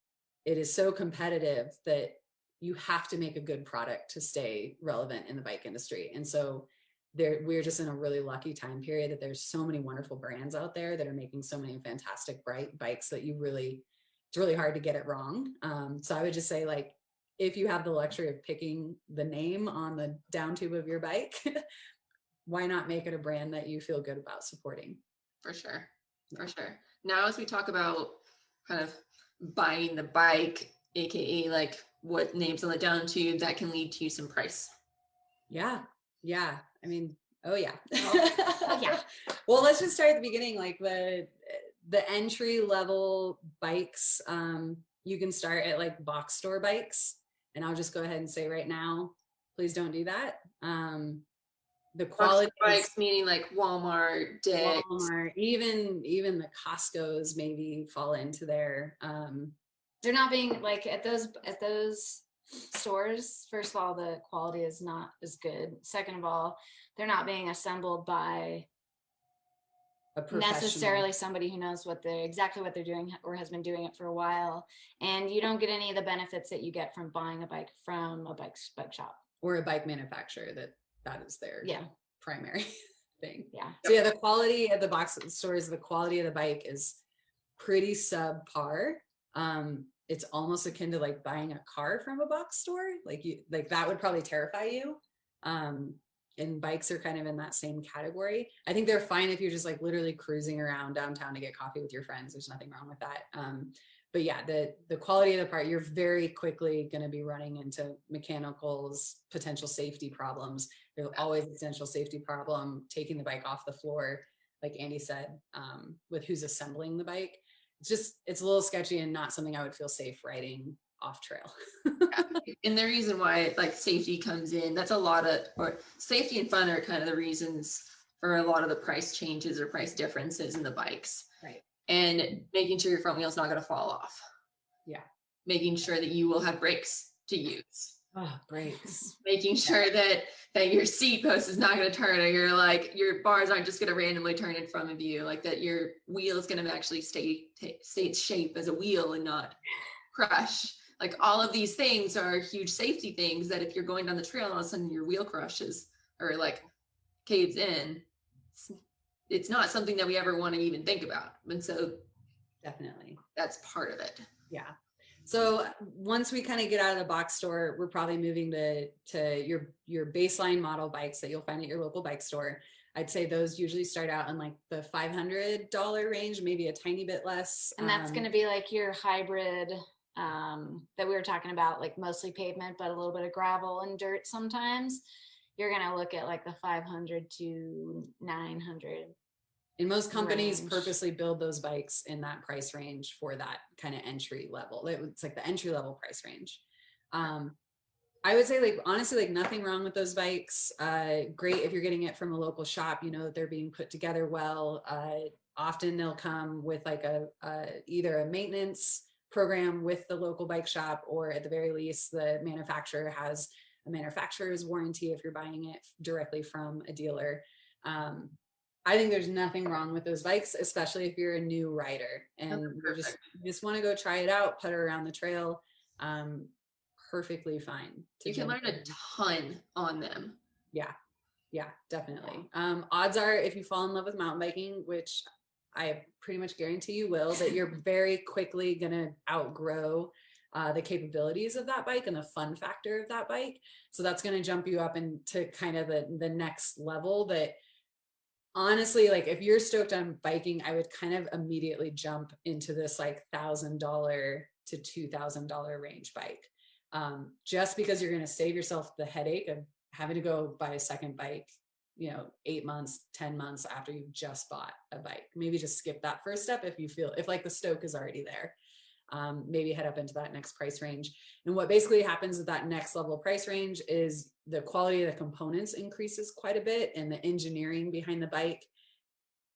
it is so competitive that you have to make a good product to stay relevant in the bike industry. And so we're just in a really lucky time period that there's so many wonderful brands out there that are making so many fantastic bright bikes that it's really hard to get it wrong. So I would just say, like, if you have the luxury of picking the name on the down tube of your bike, why not make it a brand that you feel good about supporting? For sure. For sure. Now, as we talk about kind of buying the bike, aka like what names on the down tube, that can lead to some price. Yeah. I mean, oh yeah. Oh yeah. Well, let's just start at the beginning. Like the entry level bikes, you can start at like box store bikes, and I'll just go ahead and say right now, please don't do that. The quality bikes, meaning like Walmart, Dick's, Walmart, even the Costco's maybe fall into there. They're not being like at those stores. First of all, the quality is not as good. Second of all, they're not being assembled by necessarily somebody who knows exactly what they're doing or has been doing it for a while. And you don't get any of the benefits that you get from buying a bike from a bike shop or a bike manufacturer that is their primary thing. Yeah. So yeah, the quality at the box stores, the quality of the bike is pretty subpar. It's almost akin to like buying a car from a box store. Like that would probably terrify you. And bikes are kind of in that same category. I think they're fine if you're just like literally cruising around downtown to get coffee with your friends. There's nothing wrong with that. But yeah, the quality of the part, you're very quickly going to be running into mechanicals, potential safety problems. There's always a potential safety problem taking the bike off the floor, like Andy said, with who's assembling the bike. It's a little sketchy and not something I would feel safe riding off trail. And the reason why like safety comes in, that's a lot of, or safety and fun are kind of the reasons for a lot of the price changes or price differences in the bikes. Right. And making sure your front wheel's not going to fall off. Yeah. Making sure that you will have brakes to use. Oh, brakes. Making sure that your seat post is not going to turn, or your bars aren't just going to randomly turn in front of you, like that your wheel is going to actually stay its shape as a wheel and not crush. Like all of these things are huge safety things that if you're going down the trail and all of a sudden your wheel crushes or like caves in, it's not something that we ever want to even think about. And so definitely that's part of it. Yeah. So once we kind of get out of the box store, we're probably moving to your baseline model bikes that you'll find at your local bike store. I'd say those usually start out in like the $500 range, maybe a tiny bit less. And that's going to be like your hybrid that we were talking about, like mostly pavement, but a little bit of gravel and dirt sometimes. You're going to look at like the 500 to 900. And most companies range. Purposely build those bikes in that price range for that kind of entry level. It's like the entry level price range. I would say, like, honestly, like nothing wrong with those bikes. Great if you're getting it from a local shop, you know that they're being put together well. Often they'll come with like either a maintenance program with the local bike shop, or at the very least, the manufacturer has a manufacturer's warranty if you're buying it directly from a dealer. I think there's nothing wrong with those bikes, especially if you're a new rider and you just want to go try it out, putter around the trail. Perfectly fine. You can learn a ton on them. Yeah, definitely. Odds are, if you fall in love with mountain biking, which I pretty much guarantee you will, that you're very quickly going to outgrow the capabilities of that bike and the fun factor of that bike. So that's going to jump you up into kind of the next level that, honestly, like if you're stoked on biking, I would kind of immediately jump into this like $1,000 to $2,000 range bike. Just because you're going to save yourself the headache of having to go buy a second bike, 8 months, 10 months after you've just bought a bike. Maybe just skip that first step if like the stoke is already there. Maybe head up into that next price range. And what basically happens with that next level price range is the quality of the components increases quite a bit, and the engineering behind the bike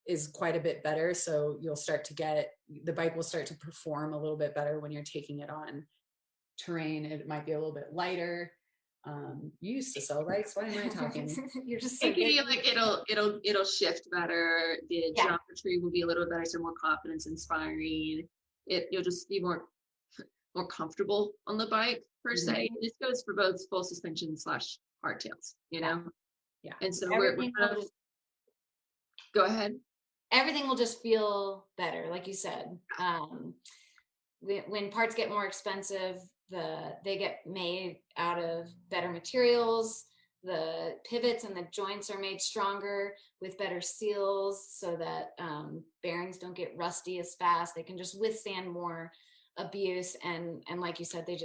is quite a bit better. So the bike will start to perform a little bit better when you're taking it on terrain. It might be a little bit lighter. You used to sell bikes. Why am I talking? You're just so It can be good. like it'll shift better. The Yeah. geometry will be a little better, so more confidence inspiring. You'll just be more comfortable on the bike per se. This goes for both full suspension / hardtails, you know. Yeah. And so we're Everything kind will of, just go ahead. everything will just feel better, like you said. When parts get more expensive, they get made out of better materials. The pivots and the joints are made stronger with better seals, so that bearings don't get rusty as fast. They can just withstand more abuse, and like you said, they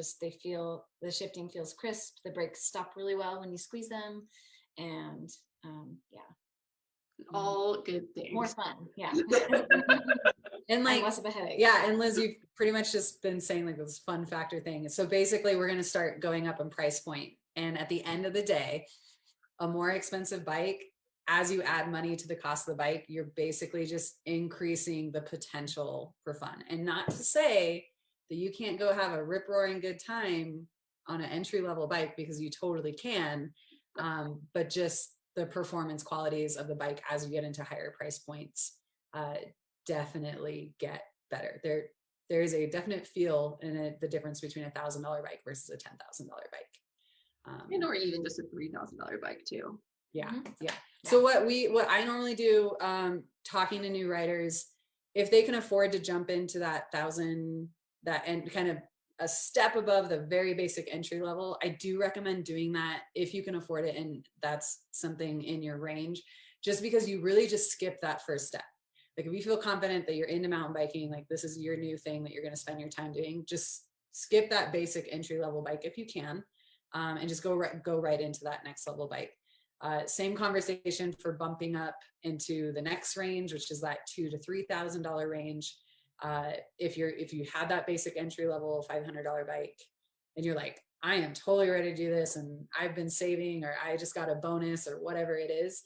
feel, the shifting feels crisp. The brakes stop really well when you squeeze them, and yeah, All good more things. fun. Yeah. And like, less of a headache. yeah, and Liz, you've pretty much just been saying like this fun factor thing. So basically we're going to start going up in price point. And at the end of the day, a more expensive bike, as you add money to the cost of the bike, you're basically just increasing the potential for fun. And not to say that you can't go have a rip roaring good time on an entry level bike, because you totally can. But just the performance qualities of the bike as you get into higher price points definitely get better. There is a definite feel in it, the difference between $1,000 bike versus a $10,000 bike. And or even just a $3,000 bike too. Yeah. So what I normally do, talking to new riders, if they can afford to jump into that 1,000, that and kind of a step above the very basic entry level, I do recommend doing that if you can afford it and that's something in your range, just because you really just skip that first step. Like if you feel confident that you're into mountain biking, like this is your new thing that you're going to spend your time doing, just skip that basic entry level bike if you can, and just go right into that next level bike. Same conversation for bumping up into the next range, which is that $2,000 to $3,000 range. If you had that basic entry level $500 bike and you're like, I am totally ready to do this and I've been saving, or I just got a bonus or whatever it is,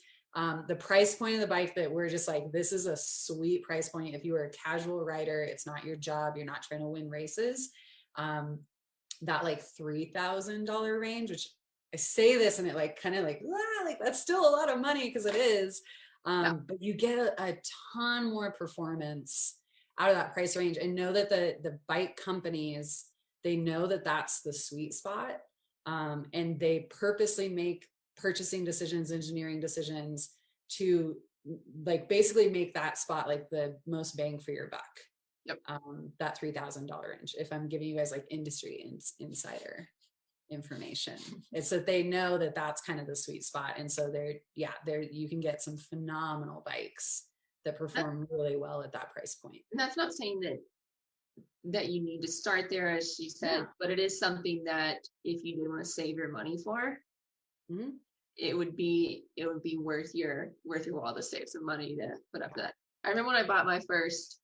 the price point of the bike that we're just like, this is a sweet price point. If you are a casual rider, it's not your job, you're not trying to win races, that like $3,000 range, which I say this and it like kind of like that's still a lot of money, because it is, but you get a ton more performance out of that price range. And know that the bike companies, they know that that's the sweet spot, and they purposely make purchasing decisions, engineering decisions to like basically make that spot like the most bang for your buck. Yep. That $3,000 range. If I'm giving you guys like industry insider information, it's that they know that that's kind of the sweet spot, and so you can get some phenomenal bikes that perform really well at that price point. And that's not saying that you need to start there, as she said, but it is something that if you did want to save your money for, it would be worth your while to save some money to put up that. I remember when I bought my first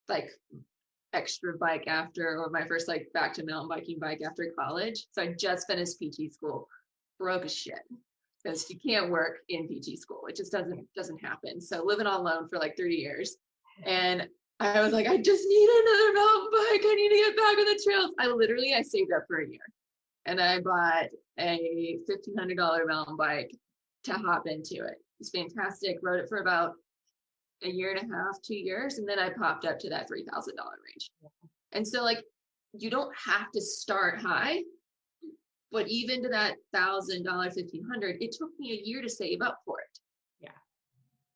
like extra bike or my first like back to mountain biking bike after college. So I just finished PT school, broke as shit, because you can't work in PT school. It just doesn't happen. So living all alone for like 3 years. And I was like, I just need another mountain bike. I need to get back on the trails. I saved up for a year. And I bought a $1,500 mountain bike to hop into it. It's fantastic. Rode it for about a year and a half, 2 years. And then I popped up to that $3,000 range. And so like, you don't have to start high, but even to that $1,000, $1,500, it took me a year to save up for it. Yeah.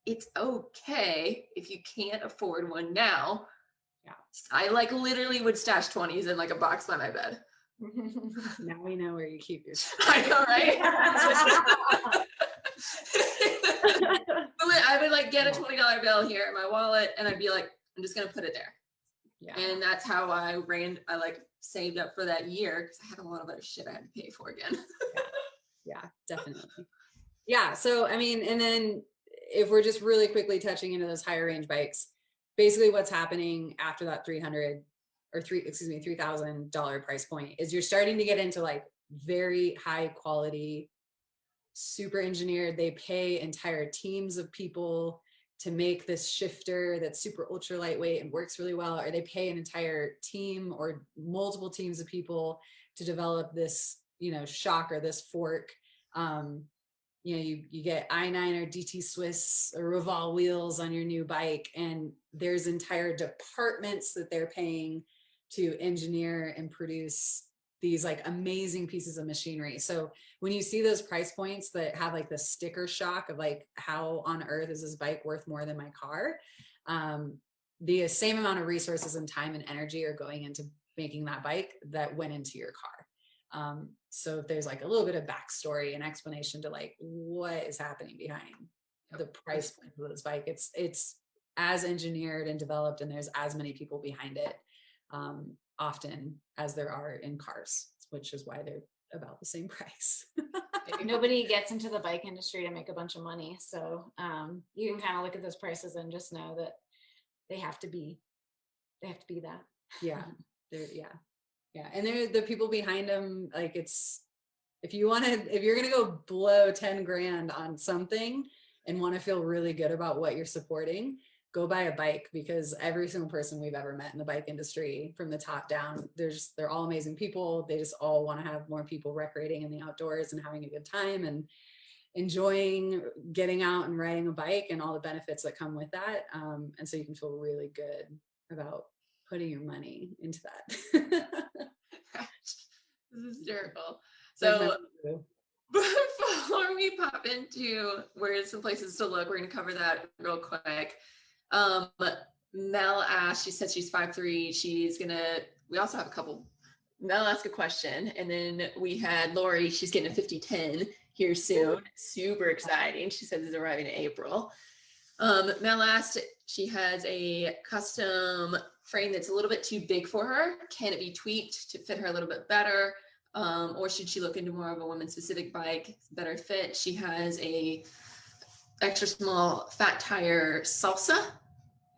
It's okay if you can't afford one now. Yeah. I like literally would stash 20s in like a box by my bed. Now we know where you keep your I know, right? I would like get a $20 bill here in my wallet and I'd be like, I'm just gonna put it there. Yeah. And that's how I like saved up for that year, because I had a lot of other shit I had to pay for again. Yeah, definitely. Yeah. So I mean, and then if we're just really quickly touching into those higher range bikes, basically what's happening after that $3,000 price point is you're starting to get into like very high quality, super engineered. They pay entire teams of people to make this shifter that's super ultra lightweight and works really well, or they pay an entire team or multiple teams of people to develop this shock or this fork. You get I9 or DT Swiss or Revolve wheels on your new bike, and there's entire departments that they're paying to engineer and produce these like amazing pieces of machinery. So when you see those price points that have like the sticker shock of like, how on earth is this bike worth more than my car? The same amount of resources and time and energy are going into making that bike that went into your car. So if there's like a little bit of backstory and explanation to like what is happening behind the price point of this bike, it's as engineered and developed, and there's as many people behind it often as there are in cars, which is why they're about the same price. Nobody gets into the bike industry to make a bunch of money, so you can kind of look at those prices and just know that they have to be that. Yeah. And they're the people behind them. Like, it's, if you're going to go blow 10 grand on something and want to feel really good about what you're supporting, go buy a bike, because every single person we've ever met in the bike industry from the top down, they're all amazing people. They just all want to have more people recreating in the outdoors and having a good time and enjoying getting out and riding a bike and all the benefits that come with that. And so you can feel really good about putting your money into that. This is hysterical. So before we pop into where some places to look, we're going to cover that real quick. Mel asked, she said she's 5'3". We also have a couple. Mel asked a question, and then we had Lori, she's getting a 5010 here soon. Super exciting. She says it's arriving in April. Mel asked, she has a custom frame that's a little bit too big for her. Can it be tweaked to fit her a little bit better? Or should she look into more of a woman specific bike, better fit? She has a extra small fat tire Salsa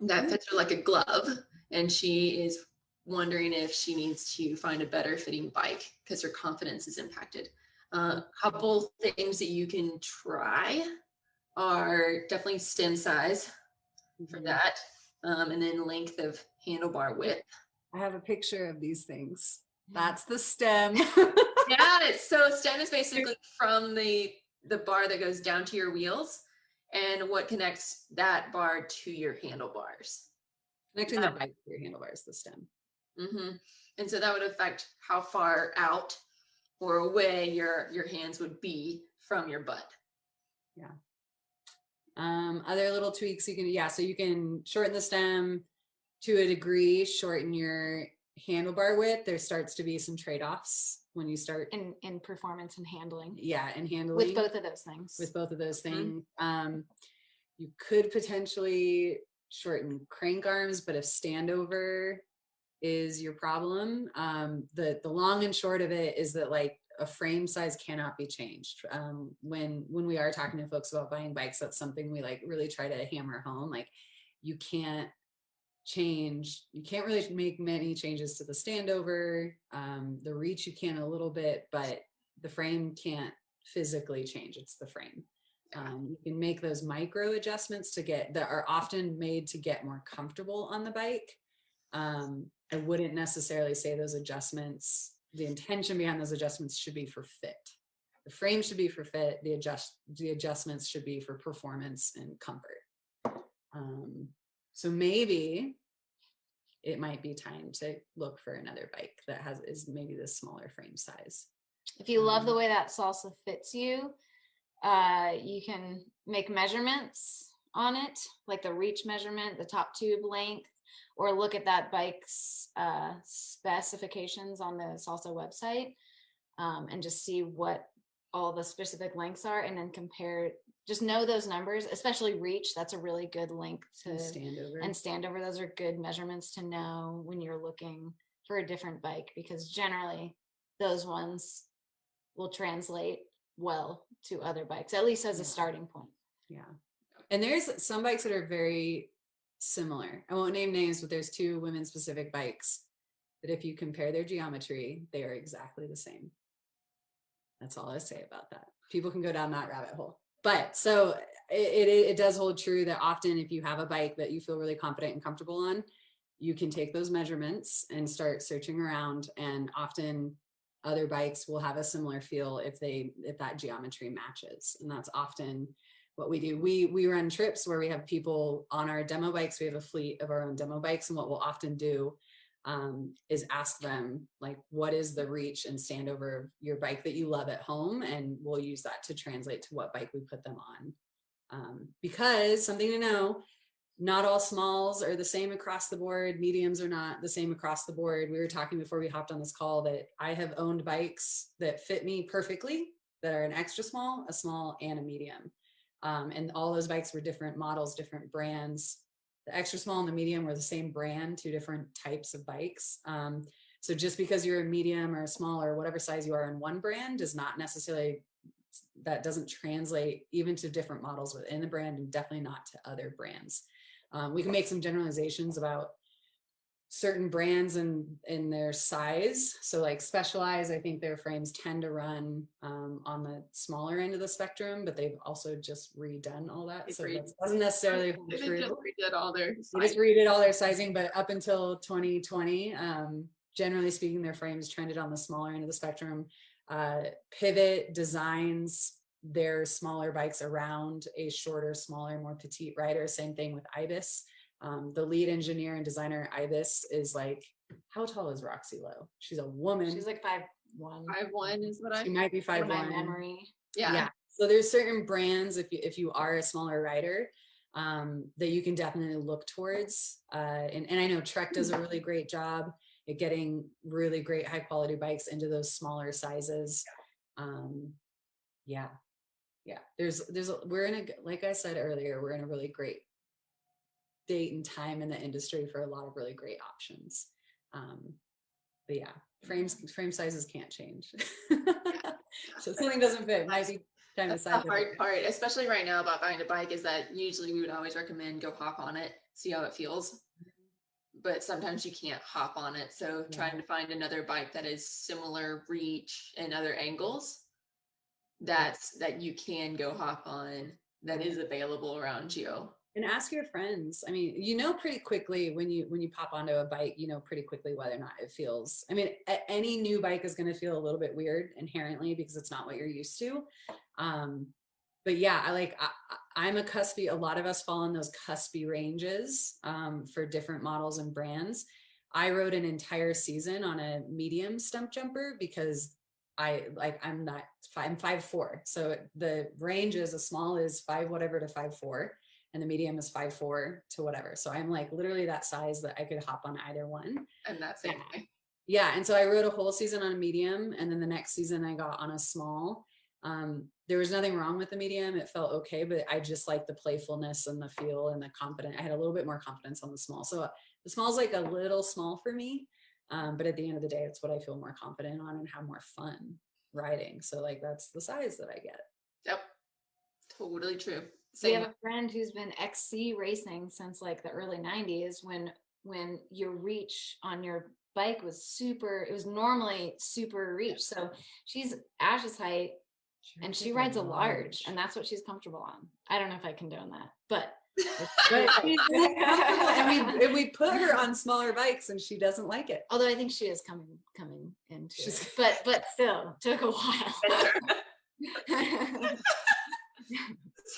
that fits her like a glove, and she is wondering if she needs to find a better fitting bike because her confidence is impacted. Couple things that you can try are definitely stem size for that, and then length of handlebar width. I have a picture of these things. That's the stem. Yeah, so stem is basically from the bar that goes down to your wheels, and what connects that bar to your handlebars. Connecting the bike to your handlebars, the stem. And so that would affect how far out or away your hands would be from your butt. Yeah. Other little tweaks you can, so you can shorten the stem to a degree, shorten your handlebar width. There starts to be some trade-offs when you start in performance and handling. Yeah, and handling with both of those things. You could potentially shorten crank arms, but if standover is your problem, the long and short of it is that like a frame size cannot be changed. When we are talking to folks about buying bikes, that's something we like really try to hammer home. Like, you can't really make many changes to the standover. The reach you can a little bit, but the frame can't physically change. It's the frame. You can make those micro adjustments that are often made to get more comfortable on the bike. I wouldn't necessarily say those adjustments, the intention behind those adjustments should be for fit. The frame should be for fit. The adjustments should be for performance and comfort. So maybe it might be time to look for another bike that is maybe the smaller frame size. If you love the way that Salsa fits you, you can make measurements on it, like the reach measurement, the top tube length, or look at that bike's specifications on the Salsa website, and just see what all the specific lengths are, and then compare. Just know those numbers, especially reach. That's a really good length to standover. Those are good measurements to know when you're looking for a different bike, because generally those ones will translate well to other bikes, at least as a starting point. Yeah. And there's some bikes that are very similar. I won't name names, but there's two women specific bikes that if you compare their geometry, they are exactly the same. That's all I say about that. People can go down that rabbit hole. But so it does hold true that often if you have a bike that you feel really confident and comfortable on, you can take those measurements and start searching around. And often other bikes will have a similar feel if that geometry matches. And that's often what we do. We run trips where we have people on our demo bikes. We have a fleet of our own demo bikes, and what we'll often do is ask them, like, what is the reach and stand over your bike that you love at home, and we'll use that to translate to what bike we put them on. Because something to know, not all smalls are the same across the board. Mediums are not the same across the board. We were talking before we hopped on this call that I have owned bikes that fit me perfectly, that are an extra small, a small, and a medium. And all those bikes were different models, different brands. The extra small and the medium were the same brand, two different types of bikes. So just because you're a medium or a small or whatever size you are in one brand does not necessarily, that doesn't translate even to different models within the brand, and definitely not to other brands. We can make some generalizations about certain brands and their size. So like Specialized, I think their frames tend to run on the smaller end of the spectrum, but they've also just redone all that. So that doesn't necessarily hold They true. just redid all their They just redid all their sizing, but up until 2020, generally speaking, their frames trended on the smaller end of the spectrum. Pivot designs their smaller bikes around a shorter, smaller, more petite rider. Same thing with Ibis. The lead engineer and designer Ibis is like, how tall is Roxy Lowe? She's a woman. She's like 5'1". 5'1" is what She might be 5'1". My memory. Yeah. So there's certain brands, if you are a smaller rider, that you can definitely look towards. And I know Trek does a really great job at getting really great high quality bikes into those smaller sizes. We're in a, like I said earlier, we're in a really great date and time in the industry for a lot of really great options. But yeah, frame sizes can't change. So if something doesn't fit, it might be time to That's the hard part, especially right now about buying a bike, is that usually we would always recommend go hop on it, see how it feels. But sometimes you can't hop on it. So trying to find another bike that is similar reach and other angles that you can go hop on, that is available around you. And ask your friends. I mean, you know pretty quickly when you pop onto a bike, you know pretty quickly whether or not it feels. I mean, any new bike is going to feel a little bit weird inherently because it's not what you're used to. But yeah, I'm a cuspy. A lot of us fall in those cuspy ranges for different models and brands. I rode an entire season on a medium stump jumper because I'm 5'4". So the range is a small is 5 whatever to 5'4", and the medium is 5'4" to whatever. So I'm like literally that size that I could hop on either one. And that's it. Yeah. And so I rode a whole season on a medium, and then the next season I got on a small. There was nothing wrong with the medium. It felt okay, but I just like the playfulness and the feel and the confidence. I had a little bit more confidence on the small. So the small is like a little small for me. But at the end of the day, it's what I feel more confident on and have more fun riding. So like, that's the size that I get. Yep. Totally true. We have a friend who's been XC racing since like the early 90s when your reach on your bike was super, it was normally super reach. So she's Ash's height and she rides a large, and that's what she's comfortable on. I don't know if I condone that, but and we put her on smaller bikes and she doesn't like it. Although I think she is coming into it. But still took a while.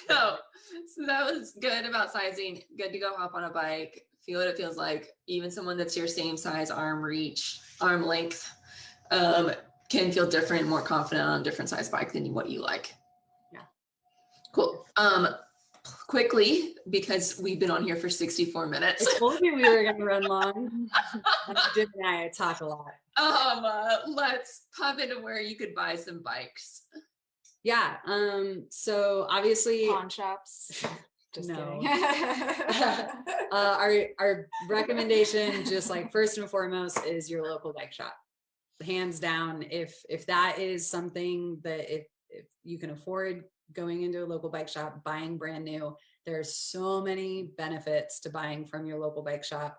So that was good about sizing. Good to go hop on a bike, feel what it feels like. Even someone that's your same size, arm reach, arm length, can feel different, more confident on a different size bike than what you like. Yeah. Cool. Quickly, because we've been on here for 64 minutes. I told you we were going to run long. Jim and I talk a lot. Let's pop into where you could buy some bikes. Yeah. So obviously pawn shops. Just kidding. Our recommendation, just like first and foremost, is your local bike shop. Hands down. If that is something that if you can afford going into a local bike shop, buying brand new, there are so many benefits to buying from your local bike shop.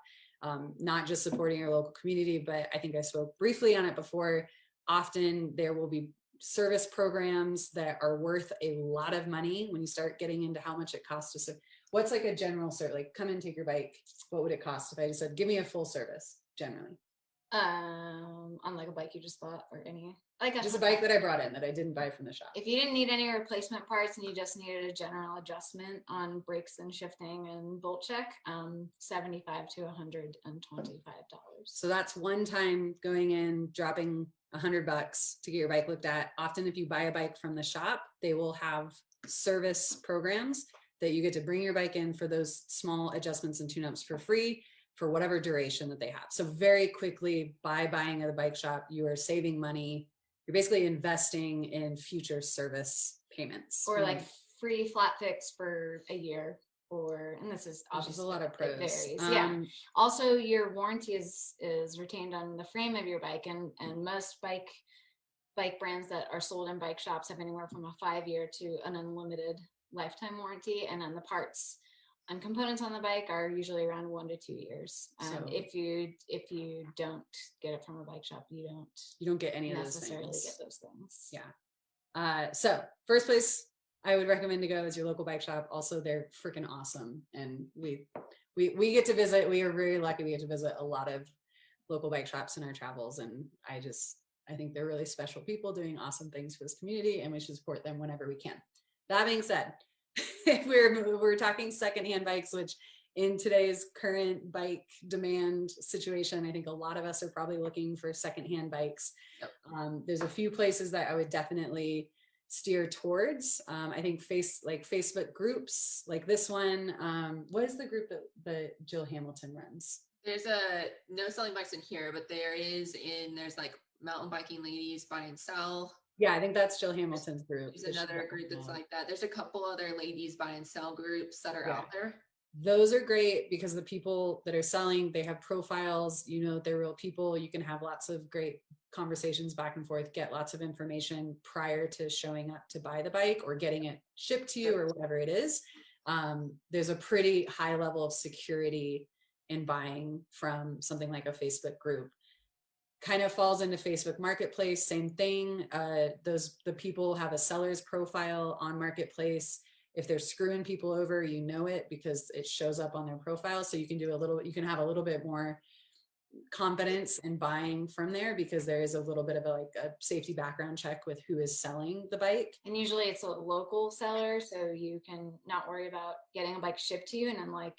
Not just supporting your local community, but I think I spoke briefly on it before. Often there will be service programs that are worth a lot of money when you start getting into how much it costs to serve. What's like a general service, like come and take your bike, what would it cost if I just said, give me a full service generally? On like a bike you just bought or any like Just a bike that I brought in that I didn't buy from the shop. if you didn't need any replacement parts and you just needed a general adjustment on brakes and shifting and bolt check, $75 to $125. So that's one time going in, dropping $100 to get your bike looked at. Often if you buy a bike from the shop, they will have service programs that you get to bring your bike in for those small adjustments and tune-ups for free for whatever duration that they have. So very quickly, by buying at a bike shop, you are saving money. You're basically investing in future service payments. Or like free flat fix for a year, and this is obviously obviously a lot of pros. Varies. Yeah. Also, your warranty is retained on the frame of your bike, and most bike brands that are sold in bike shops have anywhere from a 5-year to an unlimited lifetime warranty, and then the parts and components on the bike are usually around 1 to 2 years. So if you don't get it from a bike shop, you don't get any of those necessarily things. get those things. Yeah. So first place I would recommend to go is your local bike shop. Also, they're freaking awesome, and we get to visit. We are very lucky we get to visit a lot of local bike shops in our travels, and I think they're really special people doing awesome things for this community, and we should support them whenever we can. That being said, if we're talking secondhand bikes, which in today's current bike demand situation, I think a lot of us are probably looking for secondhand bikes. Yep. There's a few places that I would definitely steer towards. I think Facebook groups like this one. What is the group that Jill Hamilton runs? There's no selling bikes in here, but there's like mountain biking ladies buy and sell. Yeah, I think that's Jill Hamilton's group. There's another group that's like that. There's a couple other ladies buy and sell groups that are out there. Those are great because the people that are selling, they have profiles, they're real people. You can have lots of great conversations back and forth, get lots of information prior to showing up to buy the bike or getting it shipped to you or whatever it is. There's a pretty high level of security in buying from something like a Facebook group. Kind of falls into Facebook Marketplace, same thing. The people have a seller's profile on Marketplace. If they're screwing people over, it because it shows up on their profile. So you can have a little bit more confidence in buying from there because there is a little bit of a safety background check with who is selling the bike. And usually it's a local seller, so you can not worry about getting a bike shipped to you and then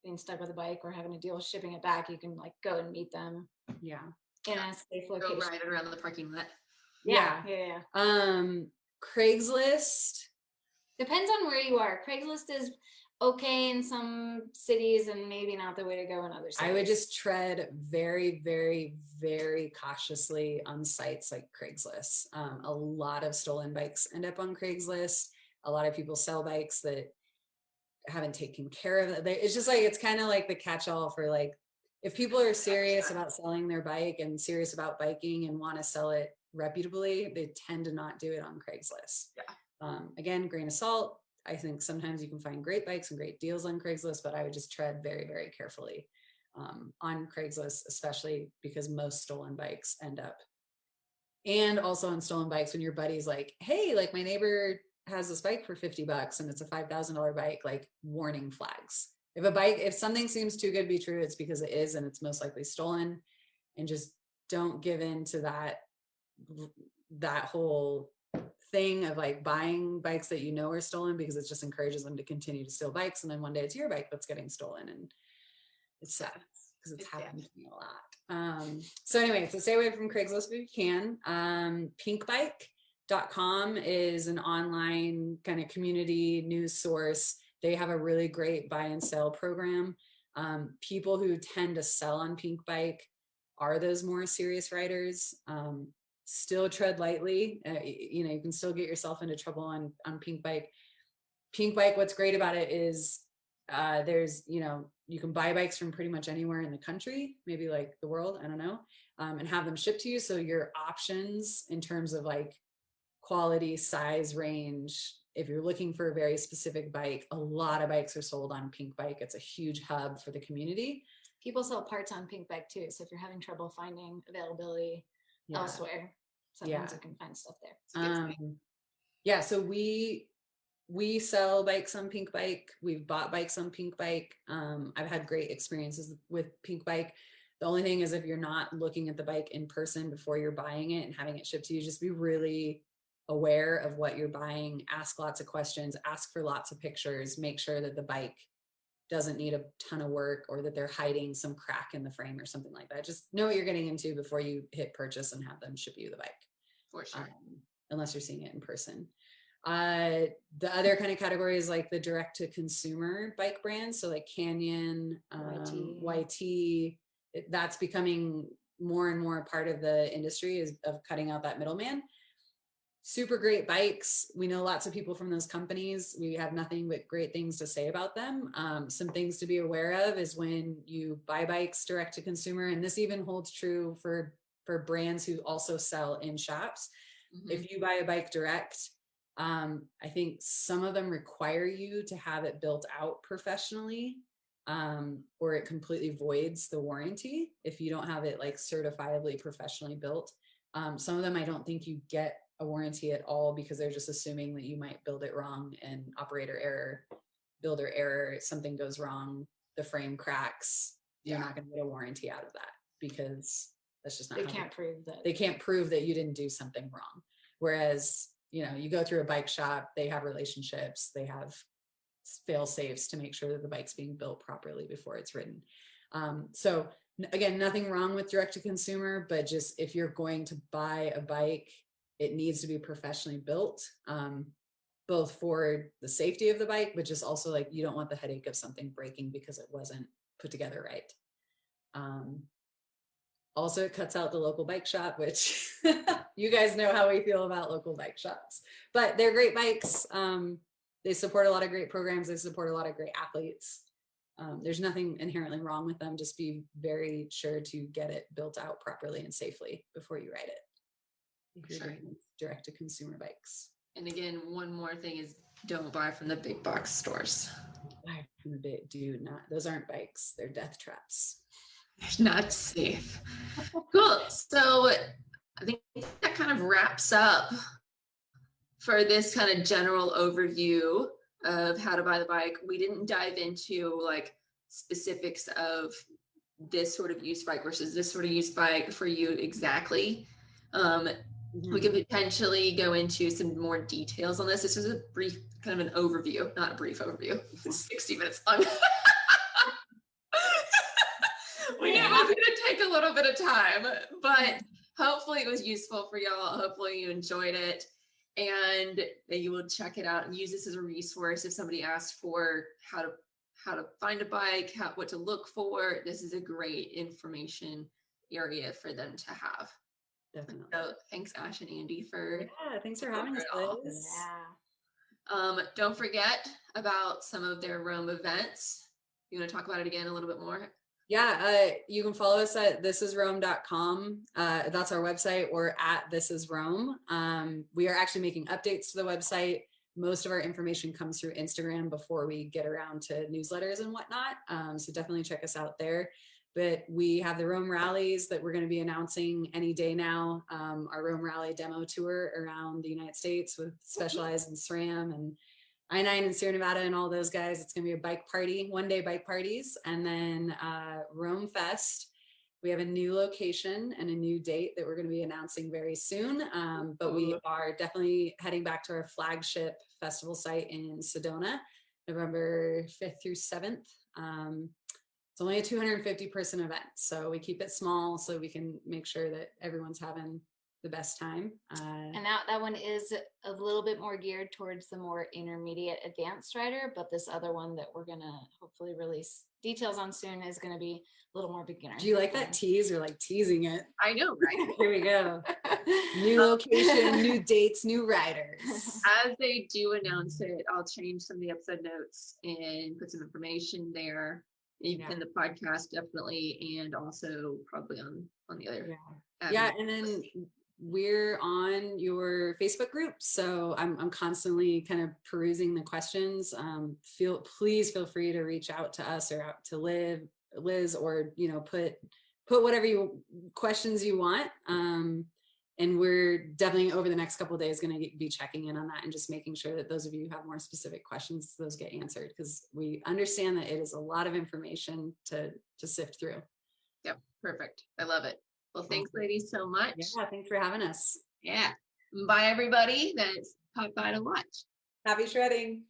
being stuck with a bike or having to deal with shipping it back. You can go and meet them. Yeah. In a safe location. Go ride around the parking lot. Yeah. Craigslist. Depends on where you are. Craigslist is okay in some cities and maybe not the way to go in other cities. I would just tread very, very, very cautiously on sites like Craigslist. A lot of stolen bikes end up on Craigslist. A lot of people sell bikes that haven't taken care of it. It's just it's kind of like the catch-all for if people are serious about selling their bike and serious about biking and want to sell it reputably, they tend to not do it on Craigslist. Yeah. Again, grain of salt. I think sometimes you can find great bikes and great deals on Craigslist, but I would just tread very, very carefully on Craigslist, especially because most stolen bikes end up. And also on stolen bikes, when your buddy's like, hey, my neighbor has this bike for $50 and it's a $5,000 bike, warning flags. If something seems too good to be true, it's because it is, and it's most likely stolen. And just don't give in to that whole thing of buying bikes that are stolen, because it just encourages them to continue to steal bikes. And then one day it's your bike that's getting stolen, and it's sad because it's happened to me a lot. So anyway, so stay away from Craigslist if you can. Pinkbike.com is an online kind of community news source. They have a really great buy and sell program. People who tend to sell on Pink Bike are those more serious riders. Still tread lightly. You can still get yourself into trouble on Pink Bike. Pink Bike, what's great about it is there's, you can buy bikes from pretty much anywhere in the country, maybe the world, I don't know, and have them shipped to you. So your options in terms of quality, size, range, if you're looking for a very specific bike, a lot of bikes are sold on Pink Bike. It's a huge hub for the community. People sell parts on Pink Bike too. So if you're having trouble finding availability elsewhere, sometimes you can find stuff there. So we sell bikes on Pink Bike. We've bought bikes on Pink Bike. I've had great experiences with Pink Bike. The only thing is if you're not looking at the bike in person before you're buying it and having it shipped to you, just be really aware of what you're buying, ask lots of questions, ask for lots of pictures, make sure that the bike doesn't need a ton of work or that they're hiding some crack in the frame or something like that. Just know what you're getting into before you hit purchase and have them ship you the bike. For sure. Unless you're seeing it in person. The other kind of category is like the direct to consumer bike brands. So like Canyon, YT, that's becoming more and more a part of the industry is of cutting out that middleman. Super great bikes. We know lots of people from those companies. We have nothing but great things to say about them. Some things to be aware of is when you buy bikes direct to consumer, and this even holds true for brands who also sell in shops. If you buy a bike direct, I think some of them require you to have it built out professionally, or it completely voids the warranty if you don't have it like certifiably professionally built. Some of them I don't think you get a warranty at all because they're just assuming that you might build it wrong and operator error, builder error, something goes wrong, the frame cracks, you're not going to get a warranty out of that because that's just not They can't prove that. They can't prove that you didn't do something wrong. Whereas, you know, you go through a bike shop, they have relationships, they have fail safes to make sure that the bike's being built properly before it's ridden. So again, nothing wrong with direct to consumer, but just if you're going to buy a bike, it needs to be professionally built, both for the safety of the bike, but just also like you don't want the headache of something breaking because it wasn't put together right. Also, it cuts out the local bike shop, which you guys know how we feel about local bike shops, but they're great bikes. They support a lot of great programs. They support a lot of great athletes. There's nothing inherently wrong with them. Just be very sure to get it built out properly and safely before you ride it. If you're doing direct to consumer bikes. And again, one more thing is don't buy from the big box stores. Buy from the big, those aren't bikes. They're death traps. Not safe. Cool. So I think that kind of wraps up for this kind of general overview of how to buy the bike. We didn't dive into like specifics of this sort of used bike versus this sort of used bike for you exactly. We could potentially go into some more details on this. This is a brief kind of an overview, not a brief overview. It's 60 minutes long. We knew it was going to take a little bit of time, but hopefully it was useful for y'all. Hopefully you enjoyed it and that you will check it out and use this as a resource. If somebody asks for how to find a bike, what to look for, this is a great information area for them to have. Definitely. So thanks, Ash and Andy, for thanks for having us, Liz. Don't forget about some of their Rome events. You want to talk about it again a little bit more? Yeah, you can follow us at thisisrome.com. That's our website, or at thisisrome. We are actually making updates to the website. Most of our information comes through Instagram before we get around to newsletters and whatnot. So definitely check us out there. But we have the Rome rallies that we're going to be announcing any day now. Our Rome rally demo tour around the United States with Specialized and SRAM and I-9 and Sierra Nevada and all those guys. It's going to be a bike party, one-day bike parties. And then Rome Fest. We have a new location and a new date that we're going to be announcing very soon. But we are definitely heading back to our flagship festival site in Sedona, November 5th through 7th. It's only a 250 person event, so we keep it small so we can make sure that everyone's having the best time. And that one is a little bit more geared towards the more intermediate advanced rider, but this other one that we're gonna hopefully release details on soon is gonna be a little more beginner. Do you like that tease? Or like teasing it? I know, right? Here we go. New location, new dates, new riders. As they do announce it, I'll change some of the episode notes and put some information there in the podcast, definitely, and also probably on the other. Yeah, and then we're on your Facebook group, so I'm constantly kind of perusing the questions. Please feel free to reach out to us or out to Liz, or put whatever questions you want. And we're definitely over the next couple of days going to be checking in on that and just making sure that those of you who have more specific questions, those get answered, because we understand that it is a lot of information to sift through. Yep. Perfect. I love it. Well, thanks ladies so much. Yeah, thanks for having us. Yeah. Bye everybody that's popped by to watch. Happy shredding.